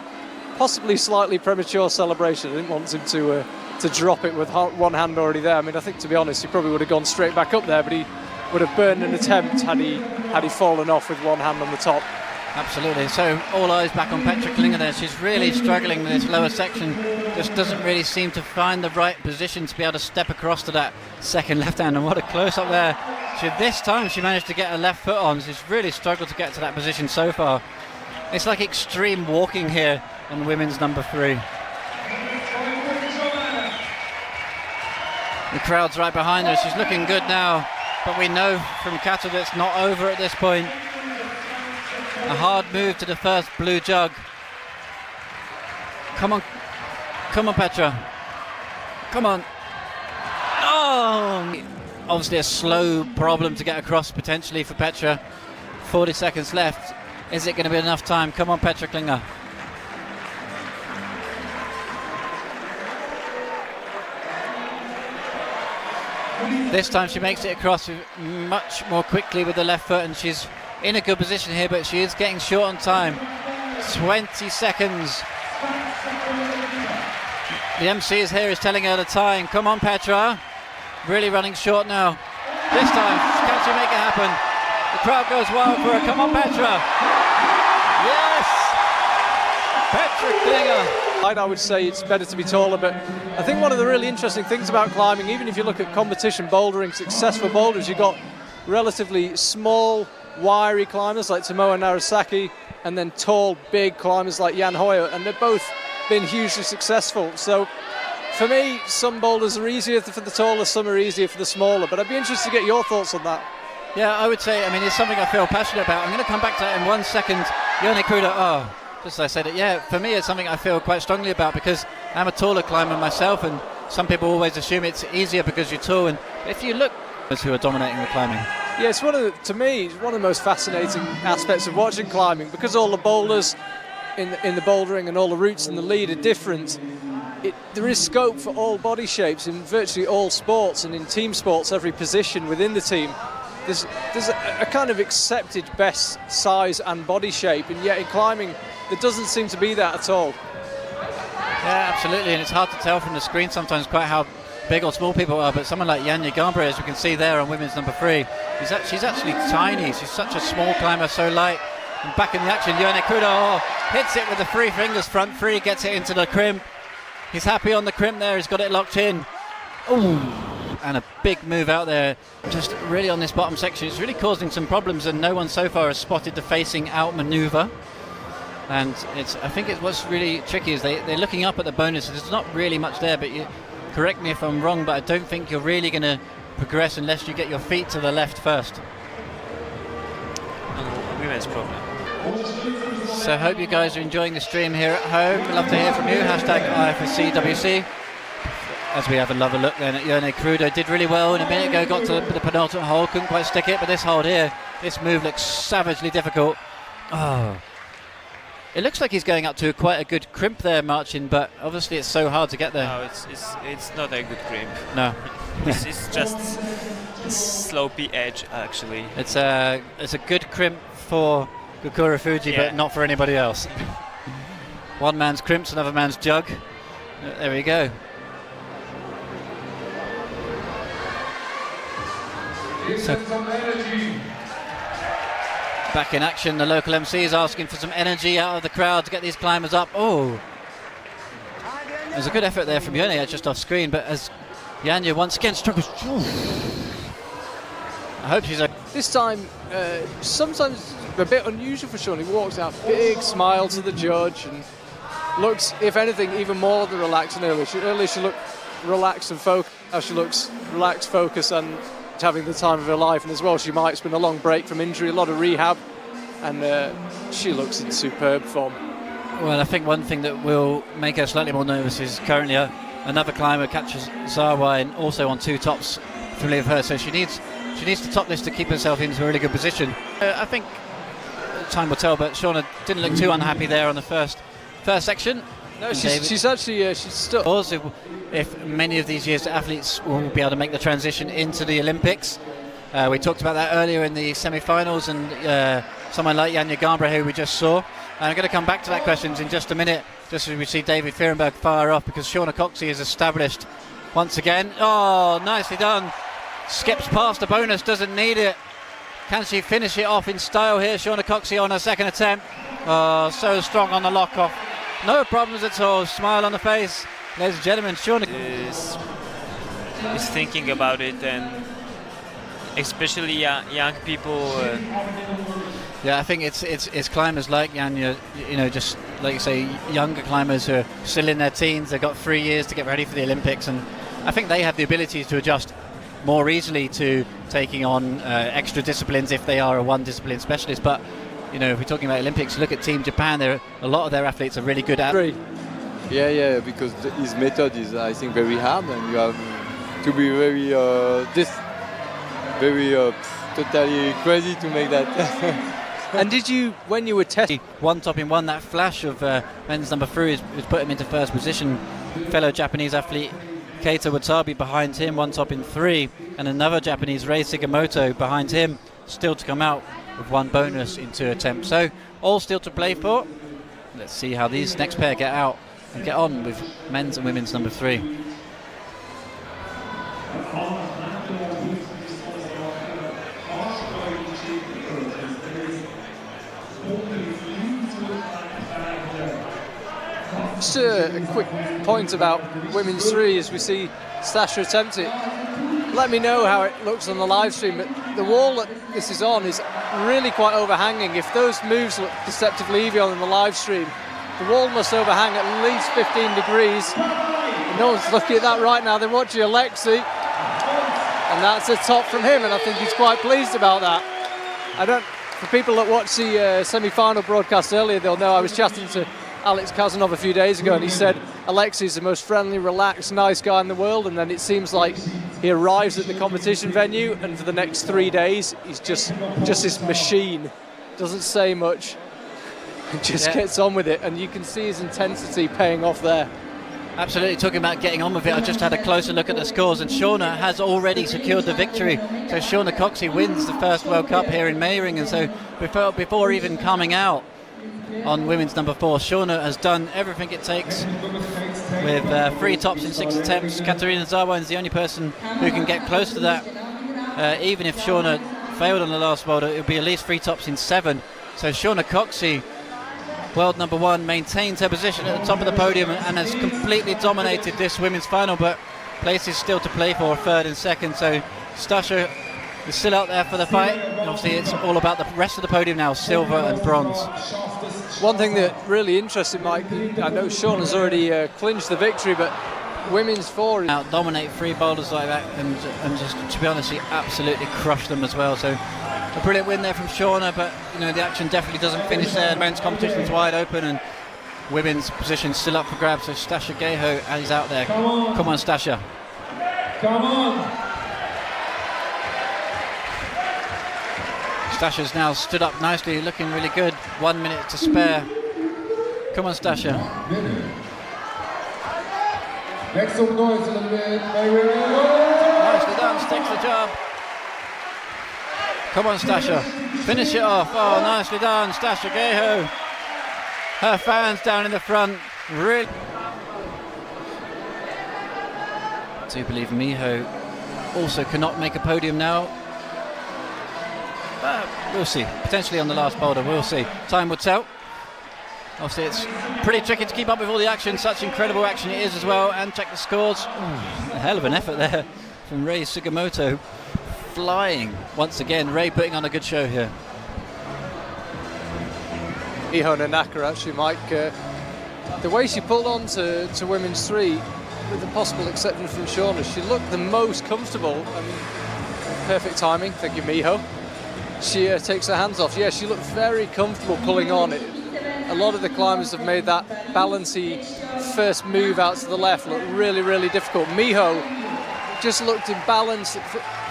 possibly slightly premature celebration. I didn't want him to drop it with one hand already there. I mean, I think, to be honest, he probably would have gone straight back up there, but he would have burned an attempt had he fallen off with one hand on the top. Absolutely. So all eyes back on Petra Klinger there. She's really struggling in this lower section. Just doesn't really seem to find the right position to be able to step across to that second left hand. And what a close up there. This time she managed to get her left foot on. She's really struggled to get to that position so far. It's like extreme walking here on women's number 3. The crowd's right behind her. She's looking good now, but we know from Kata that it's not over at this point. A hard move to the first blue jug. Come on Petra. Come on. Oh! Obviously a slow problem to get across potentially for Petra. 40 seconds left. Is it going to be enough time? Come on, Petra Klinger. This time she makes it across much more quickly with the left foot, and she's in a good position here, but she is getting short on time. 20 seconds. The MC is telling her to tie, and come on Petra. Really running short now. This time, can she make it happen? The crowd goes wild for her. Come on Petra. Yes! Petra Klinger. I would say it's better to be taller, but I think one of the really interesting things about climbing, even if you look at competition bouldering, successful boulders, you've got relatively small, wiry climbers like Tomoe Narasaki, and then tall, big climbers like Jan Hoyer, and they've both been hugely successful. So for me, some boulders are easier for the taller, some are easier for the smaller, but I'd be interested to get your thoughts on that. Yeah, I would say, it's something I feel passionate about. I'm going to come back to that in 1 second. Yoni Kruda, just as I said it, yeah, for me it's something I feel quite strongly about, because I'm a taller climber myself, and some people always assume it's easier because you're tall, and if you look at who are dominating the climbing. Yeah, it's to me, it's one of the most fascinating aspects of watching climbing, because all the boulders in the bouldering and all the routes in the lead are different. There is scope for all body shapes in virtually all sports, and in team sports, every position within the team. There's a kind of accepted best size and body shape, and yet in climbing, there doesn't seem to be that at all. Yeah, absolutely, and it's hard to tell from the screen sometimes quite how big or small people are, but someone like Janja Garnbret, as you can see there on women's number 3, she's actually tiny. She's such a small climber, so light. And back in the action, Jone Kruder hits it with the 3 fingers, front 3, gets it into the crimp. He's happy on the crimp there, he's got it locked in. Ooh, and a big move out there, just really on this bottom section. It's really causing some problems, and no one so far has spotted the facing out manoeuvre. And I think what's really tricky is they're looking up at the bonus. There's not really much there, but correct me if I'm wrong, but I don't think you're really going to progress unless you get your feet to the left first. Women's problem. So I hope you guys are enjoying the stream here at home. We'd love to hear from you. #IFSCWC. As we have another look then at Jone Kruder. Did really well in a minute ago, got to the penultimate hole, couldn't quite stick it, but this hold here, this move looks savagely difficult. Oh. It looks like he's going up to quite a good crimp there, Marcin, but obviously it's so hard to get there. No, it's not a good crimp. No. It's just slopey edge, actually. It's a good crimp for Gokura Fuji, yeah, but not for anybody else. One man's crimps, another man's jug. There we go. So, back in action, the local MC is asking for some energy out of the crowd to get these climbers up. Oh, there's a good effort there from Jone, just off screen, but as Janja once again struggles. I hope she's This time, sometimes a bit unusual for Sean. He walks out, big smile to the judge, and looks, if anything, even more than relaxed than earlier. Earlier she looked relaxed and focused. Now she looks relaxed, focused, and having the time of her life. And as well, she might have been a long break from injury, a lot of rehab, and she looks in superb form. Well, I think one thing that will make her slightly more nervous is currently another climber catches Zawa, and also on 2 tops familiar with her, so she needs to top this to keep herself into a really good position. I think time will tell, but Shauna didn't look too unhappy there on the first section. No, she's actually she's still. Also, if many of these years athletes will be able to make the transition into the Olympics, we talked about that earlier in the semi-finals, and someone like Janja Garnbret, who we just saw. And I'm going to come back to that question in just a minute, just as we see David Fierenberg fire off, because Shauna Coxey is established once again. Oh, nicely done. Skips past the bonus, doesn't need it. Can she finish it off in style here? Shauna Coxey on her second attempt. Oh, so strong on the lock-off. No problems at all. Smile on the face. Ladies and gentlemen, Shauna is thinking about it, and especially young people. Yeah, I think it's climbers like Janja, just like you say, younger climbers who are still in their teens. They've got 3 years to get ready for the Olympics, and I think they have the ability to adjust more easily to taking on extra disciplines if they are a one discipline specialist. But if we're talking about Olympics, look at Team Japan. A lot of their athletes are really good at. Yeah, because his method is, I think, very hard, and you have to be very totally crazy to make that. And did you, when you were testing, one top in one, that flash of men's number 3 has put him into first position. Fellow Japanese athlete Keita Watabe behind him, one top in 3, and another Japanese, Rei Sugimoto, behind him, still to come out with 1 bonus in 2 attempts. So all still to play for. Let's see how these next pair get out and get on with men's and women's number 3. Just a quick point about women's 3 as we see Stasha attempt it. Let me know how it looks on the live stream, but the wall that this is on is really quite overhanging. If those moves look deceptively easy on the live stream, the wall must overhang at least 15 degrees. And no one's looking at that right now. They're watching Alexei, and that's a top from him, and I think he's quite pleased about that. For people that watched the semi-final broadcast earlier, they'll know I was chatting to Alex Kazanov a few days ago, and he said Alexei's the most friendly, relaxed, nice guy in the world, and then it seems like he arrives at the competition venue, and for the next 3 days, he's just this machine. Doesn't say much, and just gets on with it, and you can see his intensity paying off there. Absolutely, talking about getting on with it, I just had a closer look at the scores, and Shauna has already secured the victory. So Shauna Coxey wins the first World Cup here in Meiringen, and so before even coming out on women's number 4, Shauna has done everything it takes with 3 tops in 6 attempts. Katarina Zarwine is the only person who can get close to that. Even if Shauna failed on the last boulder, it would be at least 3 tops in 7. So Shauna Coxey, world number 1, maintains her position at the top of the podium and has completely dominated this women's final, but places still to play for, 3rd and 2nd. So Stasha is still out there for the fight. And obviously it's all about the rest of the podium now, silver and bronze. One thing that really interested Mike, I know Sean has already clinched the victory, but women's 4 out dominate 3 boulders like that, and just, to be honest, he absolutely crushed them as well. So a brilliant win there from Shauna, but you know, the action definitely doesn't finish there. Men's competition is wide open and women's position still up for grabs. So Stasha Geho is out there. Come on, Stasha. Come on. Stasha's now stood up nicely, looking really good. 1 minute to spare. Come on, Stasha. Next up noise a little bit. Nicely done, sticks the job. Come on, Stasha. Finish it off. Oh, nicely done, Stasha Geho. Her fans down in the front. Really. I do believe Miho also cannot make a podium now. We'll see. Potentially on the last boulder, we'll see. Time will tell. Obviously, it's pretty tricky to keep up with all the action. Such incredible action it is as well. And check the scores. A hell of an effort there from Rei Sugimoto. Flying once again. Ray putting on a good show here. Miho Nanaka, actually, Mike, the way she pulled on to women's 3, with the possible exception from Shauna, she looked the most comfortable. Perfect timing, thank you, Miho. She takes her hands off. Yeah, she looked very comfortable pulling on. A lot of the climbers have made that balancy first move out to the left look really, really difficult. Miho just looked imbalanced.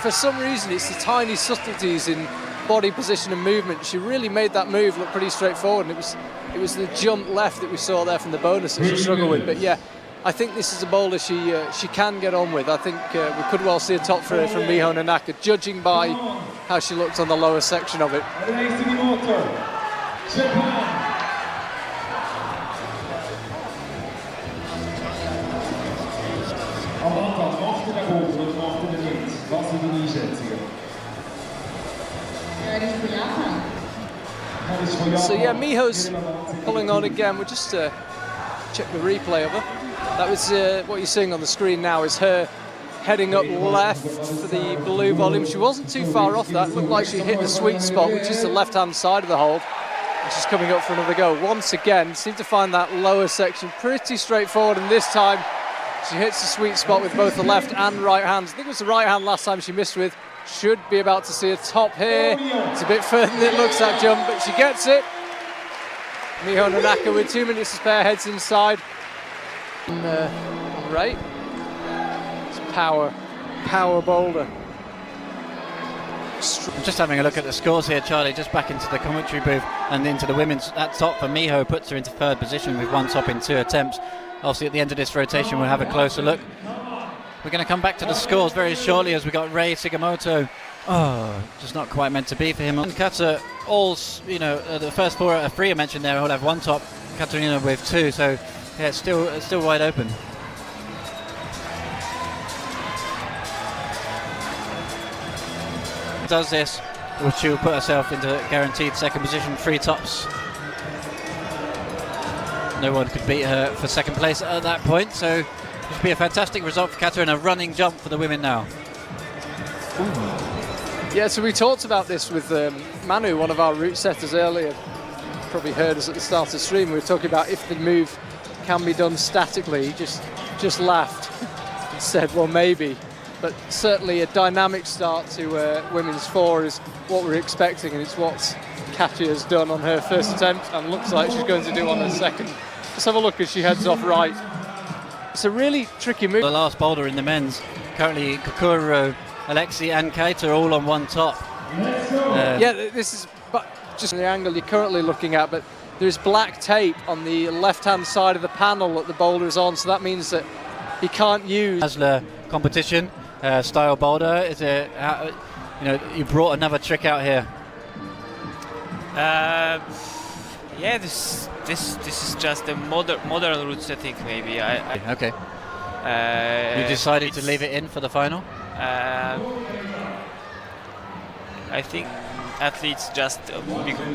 For some reason, it's the tiny subtleties in body position and movement. She really made that move look pretty straightforward, and it was the jump left that we saw there from the bonus that she struggled with. But yeah, I think this is a boulder she can get on with. I think we could well see a top for her from Miho Nanaka, judging by how she looked on the lower section of it. So yeah, Miho's pulling on again. We'll just check the replay of her. That was what you're seeing on the screen now is her heading up left for the blue volume. She wasn't too far off that. Looked like she hit the sweet spot, which is the left-hand side of the hold. And she's coming up for another go. Once again, seemed to find that lower section pretty straightforward, and this time she hits the sweet spot with both the left and right hands. I think it was the right hand last time she missed with. Should be about to see a top here. It's a bit further than it looks, that jump, but she gets it. Miho Nanaka with 2 minutes to spare heads inside. Right. It's power boulder. Just having a look at the scores here, Charlie, just back into the commentary booth and into the women's. That top for Miho puts her into 3rd position with 1 top in 2 attempts. Obviously, at the end of this rotation, we'll have a closer look. We're going to come back to the scores very shortly as we got Rei Sugimoto. Oh, just not quite meant to be for him. And Kata, all, you know, the first 3 I mentioned there, will have 1 top. Katarina with 2, so yeah, it's still wide open. Does this, which she'll put herself into guaranteed 2nd position, 3 tops. No one could beat her for 2nd place at that point, so it should be a fantastic result for Katarina. A running jump for the women now. Ooh. Yeah, so we talked about this with Manu, one of our route setters earlier. Probably heard us at the start of the stream. We were talking about if the move can be done statically. He just laughed and said, well, maybe. but certainly a dynamic start to women's 4 is what we're expecting, and it's what Katja has done on her first attempt and looks like she's going to do on her second. Let's have a look as she heads off right. It's a really tricky move. The last boulder in the men's, currently Kokoro, Alexi and Keita are all on one top. Yeah, this is just the angle you're currently looking at, but there's black tape on the left-hand side of the panel that the boulder is on, so that means that he can't use. Hasler competition style boulder. Is it? You brought another trick out here. Yeah, this is just a modern route setting, maybe. Okay. You decided to leave it in for the final? I think athletes just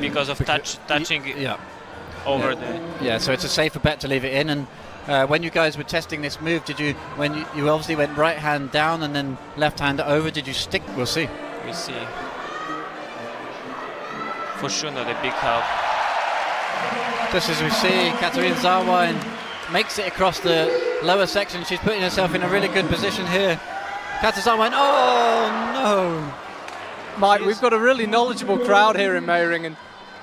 because of touching over the. Yeah, so it's a safer bet to leave it in. And when you guys were testing this move, did you, when you obviously went right hand down and then left hand over, did you stick? We'll see. We'll see. For sure, not a big help. Just as we see, Katarina Zawine makes it across the lower section. She's putting herself in a really good position here. Katarina Zawine, oh no! Mike, we've got a really knowledgeable crowd here in Meiringen.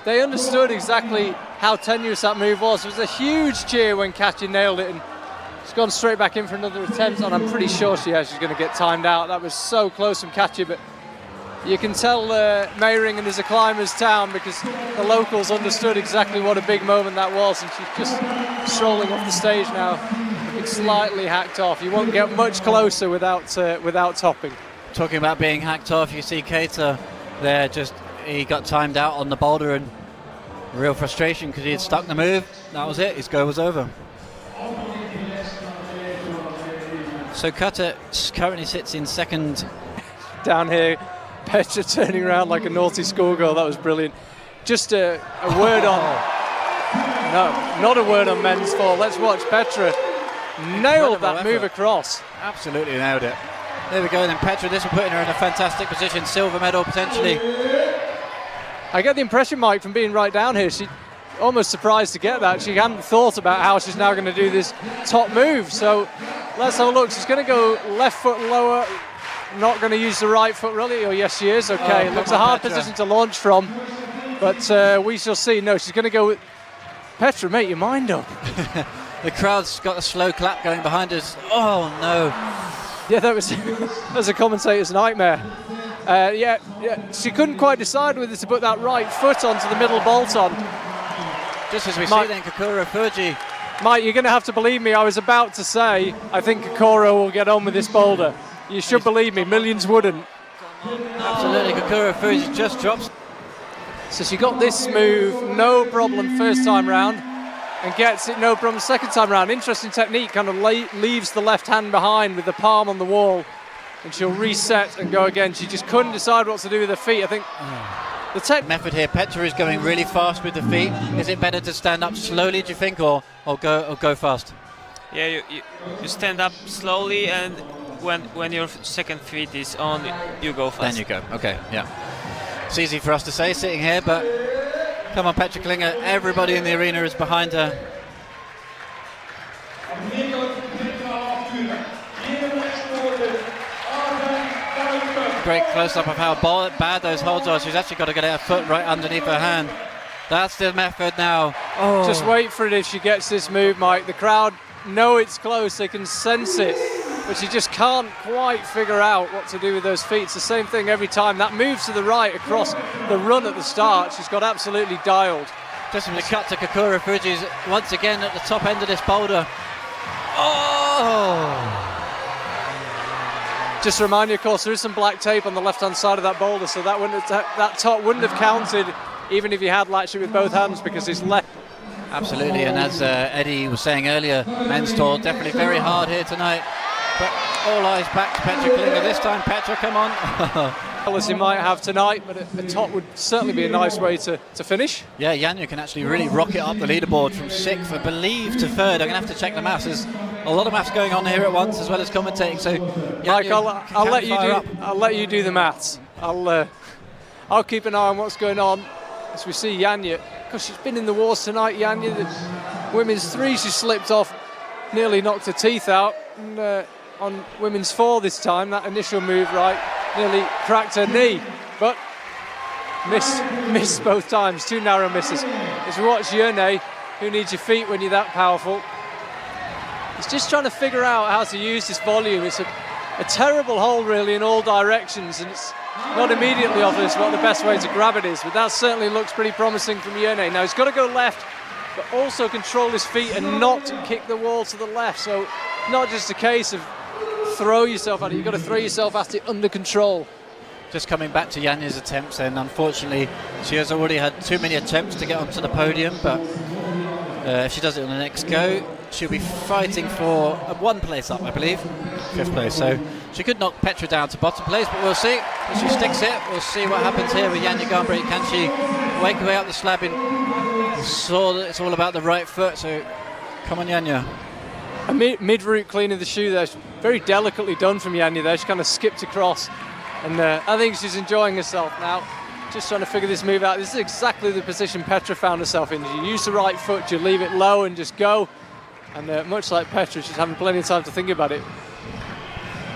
They understood exactly how tenuous that move was. It was a huge cheer when Katja nailed it, and she's gone straight back in for another attempt, and I'm pretty sure she's going to get timed out. That was so close from Katja, but you can tell Meiringen is a climbers' town because the locals understood exactly what a big moment that was, and she's just strolling off the stage now. It's slightly hacked off. You won't get much closer without topping. Talking about being hacked off, you see Keita there, he got timed out on the boulder, and real frustration because he had stuck the move. That was it, his go was over. So Kata currently sits in second. Down here, Petra turning around like a naughty schoolgirl, that was brilliant. Just a word on, no, not a word on men's 4. Let's watch Petra nailed that move across. Absolutely nailed it. There we go then, Petra, this will put her in a fantastic position, silver medal potentially. I get the impression, Mike, from being right down here, she's almost surprised to get that. She hadn't thought about how she's now going to do this top move. So let's have a look. She's going to go left foot lower, not going to use the right foot really. Oh, yes, she is. Okay, it looks a hard position to launch from, but we shall see. No, she's going to go with Petra, make your mind up. The crowd's got a slow clap going behind us. Oh, no. Yeah, that was a commentator's nightmare. Yeah, she couldn't quite decide whether to put that right foot onto the middle bolt on. Just as we see then, Kokoro Fuji. Mike, you're going to have to believe me. I was about to say, I think Kokoro will get on with this boulder. You should believe me, millions wouldn't. Absolutely, Kokoro Fuji just drops. So she got this move, no problem first time round, and gets it no problem second time round. Interesting technique, kind of leaves the left hand behind with the palm on the wall, and she'll reset and go again. She just couldn't decide what to do with her feet. I think the method here, Petra is going really fast with the feet. Is it better to stand up slowly, do you think, or go fast? Yeah, you stand up slowly, and when your second feet is on, you go fast. Then you go, okay, yeah. It's easy for us to say sitting here, but come on, Petra Klinger, everybody in the arena is behind her. Great close-up of how bad those holds are. She's actually got to get her foot right underneath her hand. That's the method now. Oh. Just wait for it if she gets this move, Mike. The crowd know it's close, they can sense it, but she just can't quite figure out what to do with those feet. It's the same thing every time. That move to the right across the run at the start, she's got absolutely dialed. Just from the cut to Kokoro Fuji's once again at the top end of this boulder. Oh! Just to remind you, of course, there is some black tape on the left-hand side of that boulder, so that top wouldn't have counted even if you had latched it with both hands, because it's left. Absolutely, and as Eddie was saying earlier, men's tour definitely very hard here tonight. But all eyes back to Petra Klinger this time. Petra, come on. As he might have tonight, but a top would certainly be a nice way to finish. Yeah, Janja can actually really rocket up the leaderboard from 6th, I believe, to 3rd. I'm going to have to check the maths. There's a lot of maths going on here at once, as well as commentating. So, Mike, I'll let you do the maths. I'll keep an eye on what's going on as we see Janja, because she's been in the wars tonight. Janja, the women's 3, she slipped off, nearly knocked her teeth out. And, on women's 4 this time. That initial move right nearly cracked her knee, but missed both times, 2 narrow misses. As we watch Yone, who needs your feet when you're that powerful. He's just trying to figure out how to use this volume. It's a terrible hole really in all directions, and it's not immediately obvious what the best way to grab it is, but that certainly looks pretty promising from Yone. Now he's got to go left, but also control his feet and not kick the wall to the left. So not just a case of throw yourself at it, you've got to throw yourself at it under control. Just coming back to Janja's attempts, and unfortunately she has already had too many attempts to get onto the podium, but if she does it on the next go, she'll be fighting for 1 place up, I believe, 5th place. So she could knock Petra down to bottom place, but we'll see. If she sticks it, we'll see what happens here with Janja Garnbret. Can she wake her way up the slab? Saw that it's all about the right foot, so come on, Janja. A mid-route clean of the shoe there, very delicately done from Janja there. She kind of skipped across, and I think she's enjoying herself now. Just trying to figure this move out. This is exactly the position Petra found herself in. You use the right foot, you leave it low and just go. And much like Petra, she's having plenty of time to think about it.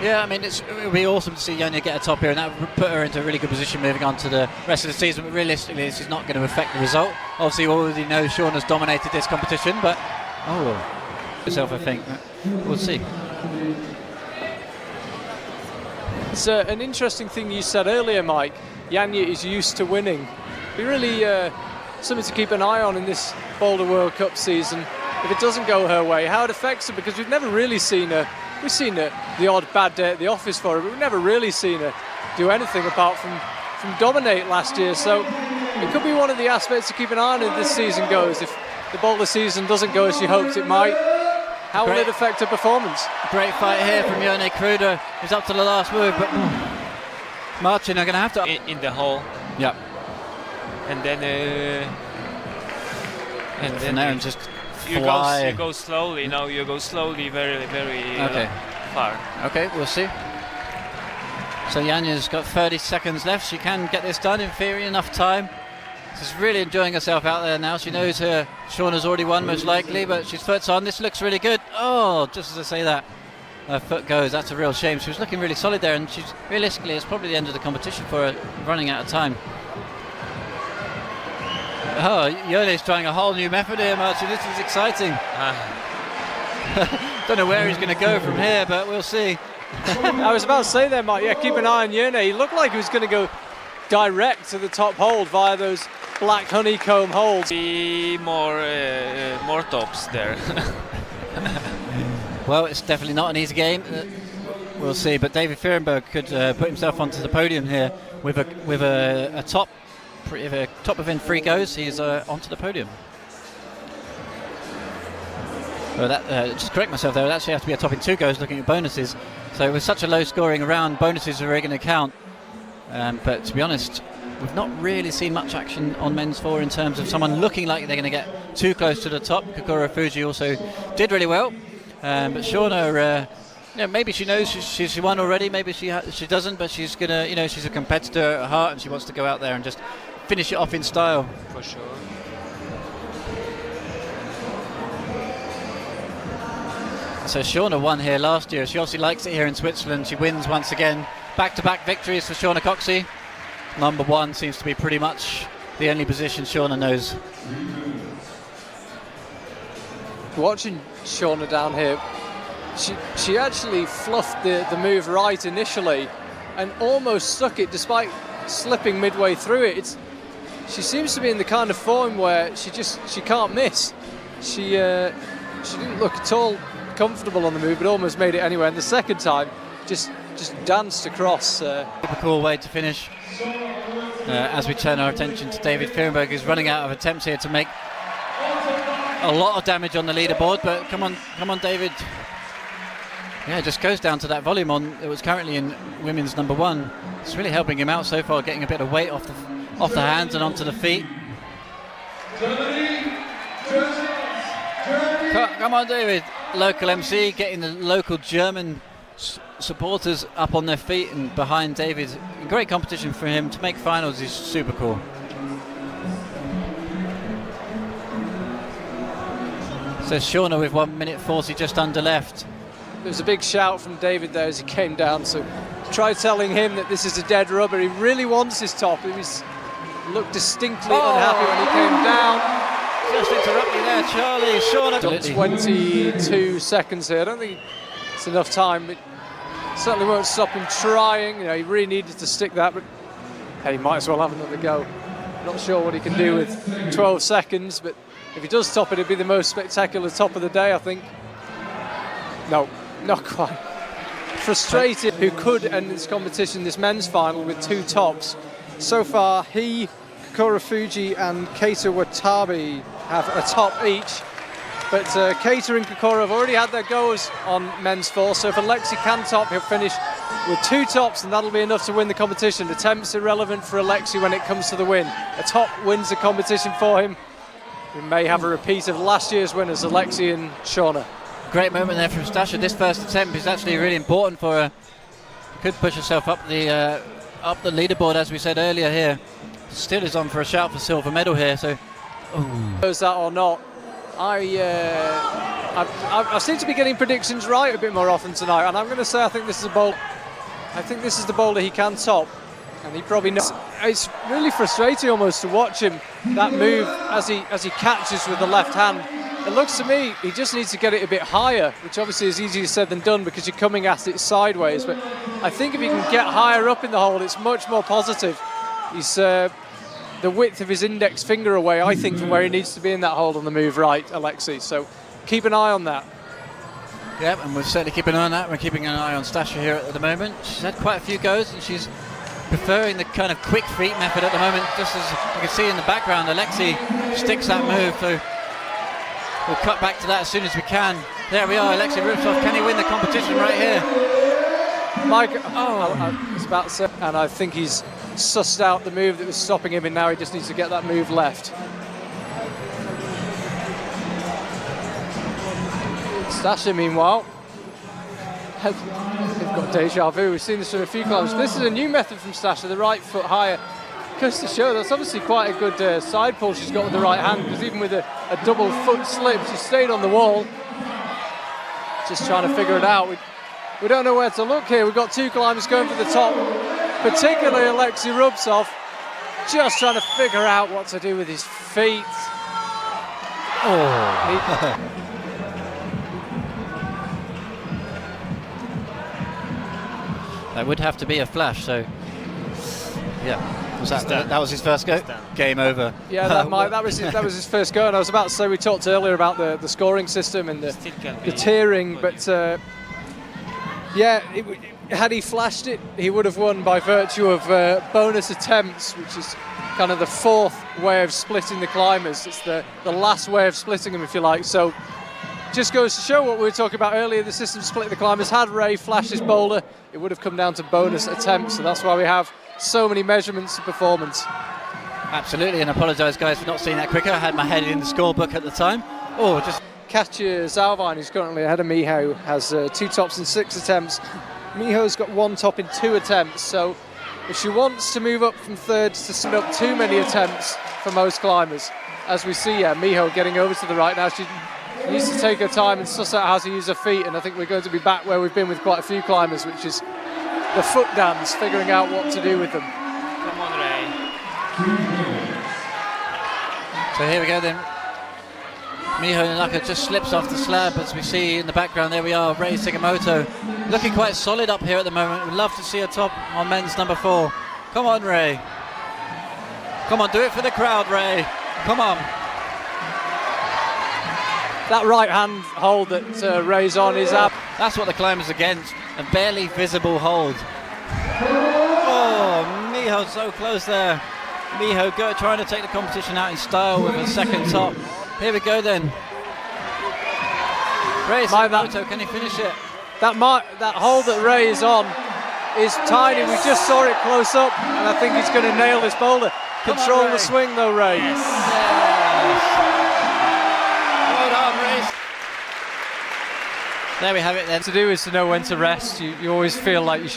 Yeah, I mean, it would be awesome to see Janja get a top here, and that would put her into a really good position moving on to the rest of the season. But realistically, this is not going to affect the result. Obviously, we already know Shauna has dominated this competition, but herself, I think. We'll see. It's an interesting thing you said earlier, Mike. Janja is used to winning. Be really something to keep an eye on in this Boulder World Cup season. If it doesn't go her way, how it affects her, because we've never really seen her. We've seen the odd bad day at the office for her, but we've never really seen her do anything apart from dominate last year. So it could be one of the aspects to keep an eye on as this season goes. If the Boulder season doesn't go as she hopes it might, how will it affect her performance? Great fight here from Yone Kruder, who's up to the last move, but Martin are going to have to... In the hole. Yep. And then... and just you go slowly, you go slowly very, very far. Okay, we'll see. So Janja's got 30 seconds left. She can get this done in theory, enough time. She's really enjoying herself out there now. She knows Shauna's already won most likely, but she's foot's on. This looks really good. Oh, just as I say that, her foot goes. That's a real shame. She was looking really solid there, and she's realistically, it's probably the end of the competition for her, running out of time. Oh, Yone's trying a whole new method here, Martin. This is exciting. Don't know where he's going to go from here, but we'll see. I was about to say there, Mike, keep an eye on Yone. He looked like he was going to go direct to the top hold via those black honeycomb holds. Be more tops there. Well, it's definitely not an easy game. We'll see, but David Fierenberg could put himself onto the podium here with a top. If a top within 3 goes, he's onto the podium. Well, just correct myself there, it would actually have to be a top in 2 goes looking at bonuses. So with such a low scoring round, bonuses are really going to count. But to be honest, we've not really seen much action on men's 4 in terms of someone looking like they're going to get too close to the top. Kokoro Fuji also did really well. But Shauna, maybe she knows she's won already, maybe she doesn't, but she's going to, she's a competitor at heart and she wants to go out there and just finish it off in style. For sure. So Shauna won here last year. She obviously likes it here in Switzerland. She wins once again. Back-to-back victories for Shauna Coxey. Number 1 seems to be pretty much the only position Shauna knows. Watching Shauna down here, she actually fluffed the move right initially and almost stuck it despite slipping midway through it. She seems to be in the kind of form where she can't miss. She didn't look at all comfortable on the move, but almost made it anyway. And the second time, just danced across. Super cool way to finish. As we turn our attention to David Fierenberg, who's running out of attempts here to make a lot of damage on the leaderboard. But come on, David. Yeah, it just goes down to that volume on. It was currently in women's number 1. It's really helping him out so far, getting a bit of weight off the hands and onto the feet. Come on, David. Local MC getting the local German supporters up on their feet and behind David. Great competition for him. To make finals is super cool. So Shauna with 1 minute 40 just under left. was a big shout from David there as he came down, so try telling him that this is a dead rubber. He really wants his top. He looked distinctly unhappy when he came down. Just interrupt you there, Charlie. Shauna. 22 seconds here. I don't think it's enough time, but certainly won't stop him trying. You know, he really needed to stick that, but hey, he might as well have another go. Not sure what he can do with 12 seconds, but if he does top it, it'd be the most spectacular top of the day, I think. No, not quite. Frustrated who could end this competition, this men's final, with 2 tops. So far, he, Kokoro Fuji and Keita Watabe have a top each. But Keita and Kokoro have already had their goes on men's 4, so if Alexei can top, he'll finish with 2 tops, and that'll be enough to win the competition. Attempts irrelevant for Alexei when it comes to the win. A top wins the competition for him. We may have a repeat of last year's winners, Alexei and Shauna. Great moment there from Stasha. This first attempt is actually really important for her. Could push herself up the leaderboard, as we said earlier here. Still is on for a shout for silver medal here, so... Is that or not? I seem to be getting predictions right a bit more often tonight, and I'm going to say I think this is a boulder. I think this is the boulder he can top, and he probably knows. It's really frustrating almost to watch him, that move as he catches with the left hand. It looks to me he just needs to get it a bit higher, which obviously is easier said than done because you're coming at it sideways. But I think if he can get higher up in the hole, it's much more positive. He's the width of his index finger away, I think, from where he needs to be in that hole on the move right, Alexei. So keep an eye on that. Yep, and we're certainly keeping an eye on that. We're keeping an eye on Stasha here at the moment. She's had quite a few goes, and she's preferring the kind of quick feet method at the moment. Just as you can see in the background, Alexei sticks that move. So we'll cut back to that as soon as we can. There we are, Alexei Rubtsov. Can he win the competition right here? Mike, I was about to say, and I think he's sussed out the move that was stopping him, and now he just needs to get that move left. Stasha, meanwhile, they've got deja vu. We've seen this from a few climbs. This is a new method from Stasha, the right foot higher. Goes to show that's obviously quite a good side pull she's got with the right hand, because even with a double foot slip, she stayed on the wall. Just trying to figure it out. We don't know where to look here. We've got 2 climbers going for the top, particularly Alexei Rubtsov, just trying to figure out what to do with his feet. Oh. That would have to be a flash, so yeah. That was his first go? Game over. Yeah, that was his first go, and I was about to say we talked earlier about the scoring system and the tiering, but yeah, had he flashed it, he would have won by virtue of bonus attempts, which is kind of the 4th way of splitting the climbers. It's the last way of splitting them, if you like. So just goes to show what we were talking about earlier, the system split the climbers. Had Ray flashed his boulder, it would have come down to bonus attempts, so that's why we have so many measurements of performance. Absolutely, and I apologise guys for not seeing that quicker. I had my head in the scorebook at the time. Oh, just Katja Zalvine, who's currently ahead of Miho, has 2 tops in 6 attempts. Miho's got 1 top in 2 attempts, so if she wants to move up from 3rd to spin up too many attempts for most climbers, as we see, Miho getting over to the right now, she needs to take her time and suss out how to use her feet, and I think we're going to be back where we've been with quite a few climbers, which is the foot dance, figuring out what to do with them. Come on, Ray. So here we go then. Miho Nanaka just slips off the slab, as we see in the background. There we are, Ray Sakamoto, looking quite solid up here at the moment. We'd love to see a top on men's number 4. Come on, Ray. Come on, do it for the crowd, Ray. Come on. That right hand hold that Ray's on is up. That's what the climber's against, a barely visible hold. Oh, Miho so close there. Miho trying to take the competition out in style with a 2nd top. Here we go then. Ray Sakamoto, can he finish it? That hold that Ray is on is tiny. We just saw it close up, and I think he's going to nail this boulder. Control the swing though, Ray. Yes. There we have it then. To do is to know when to rest. You always feel like you should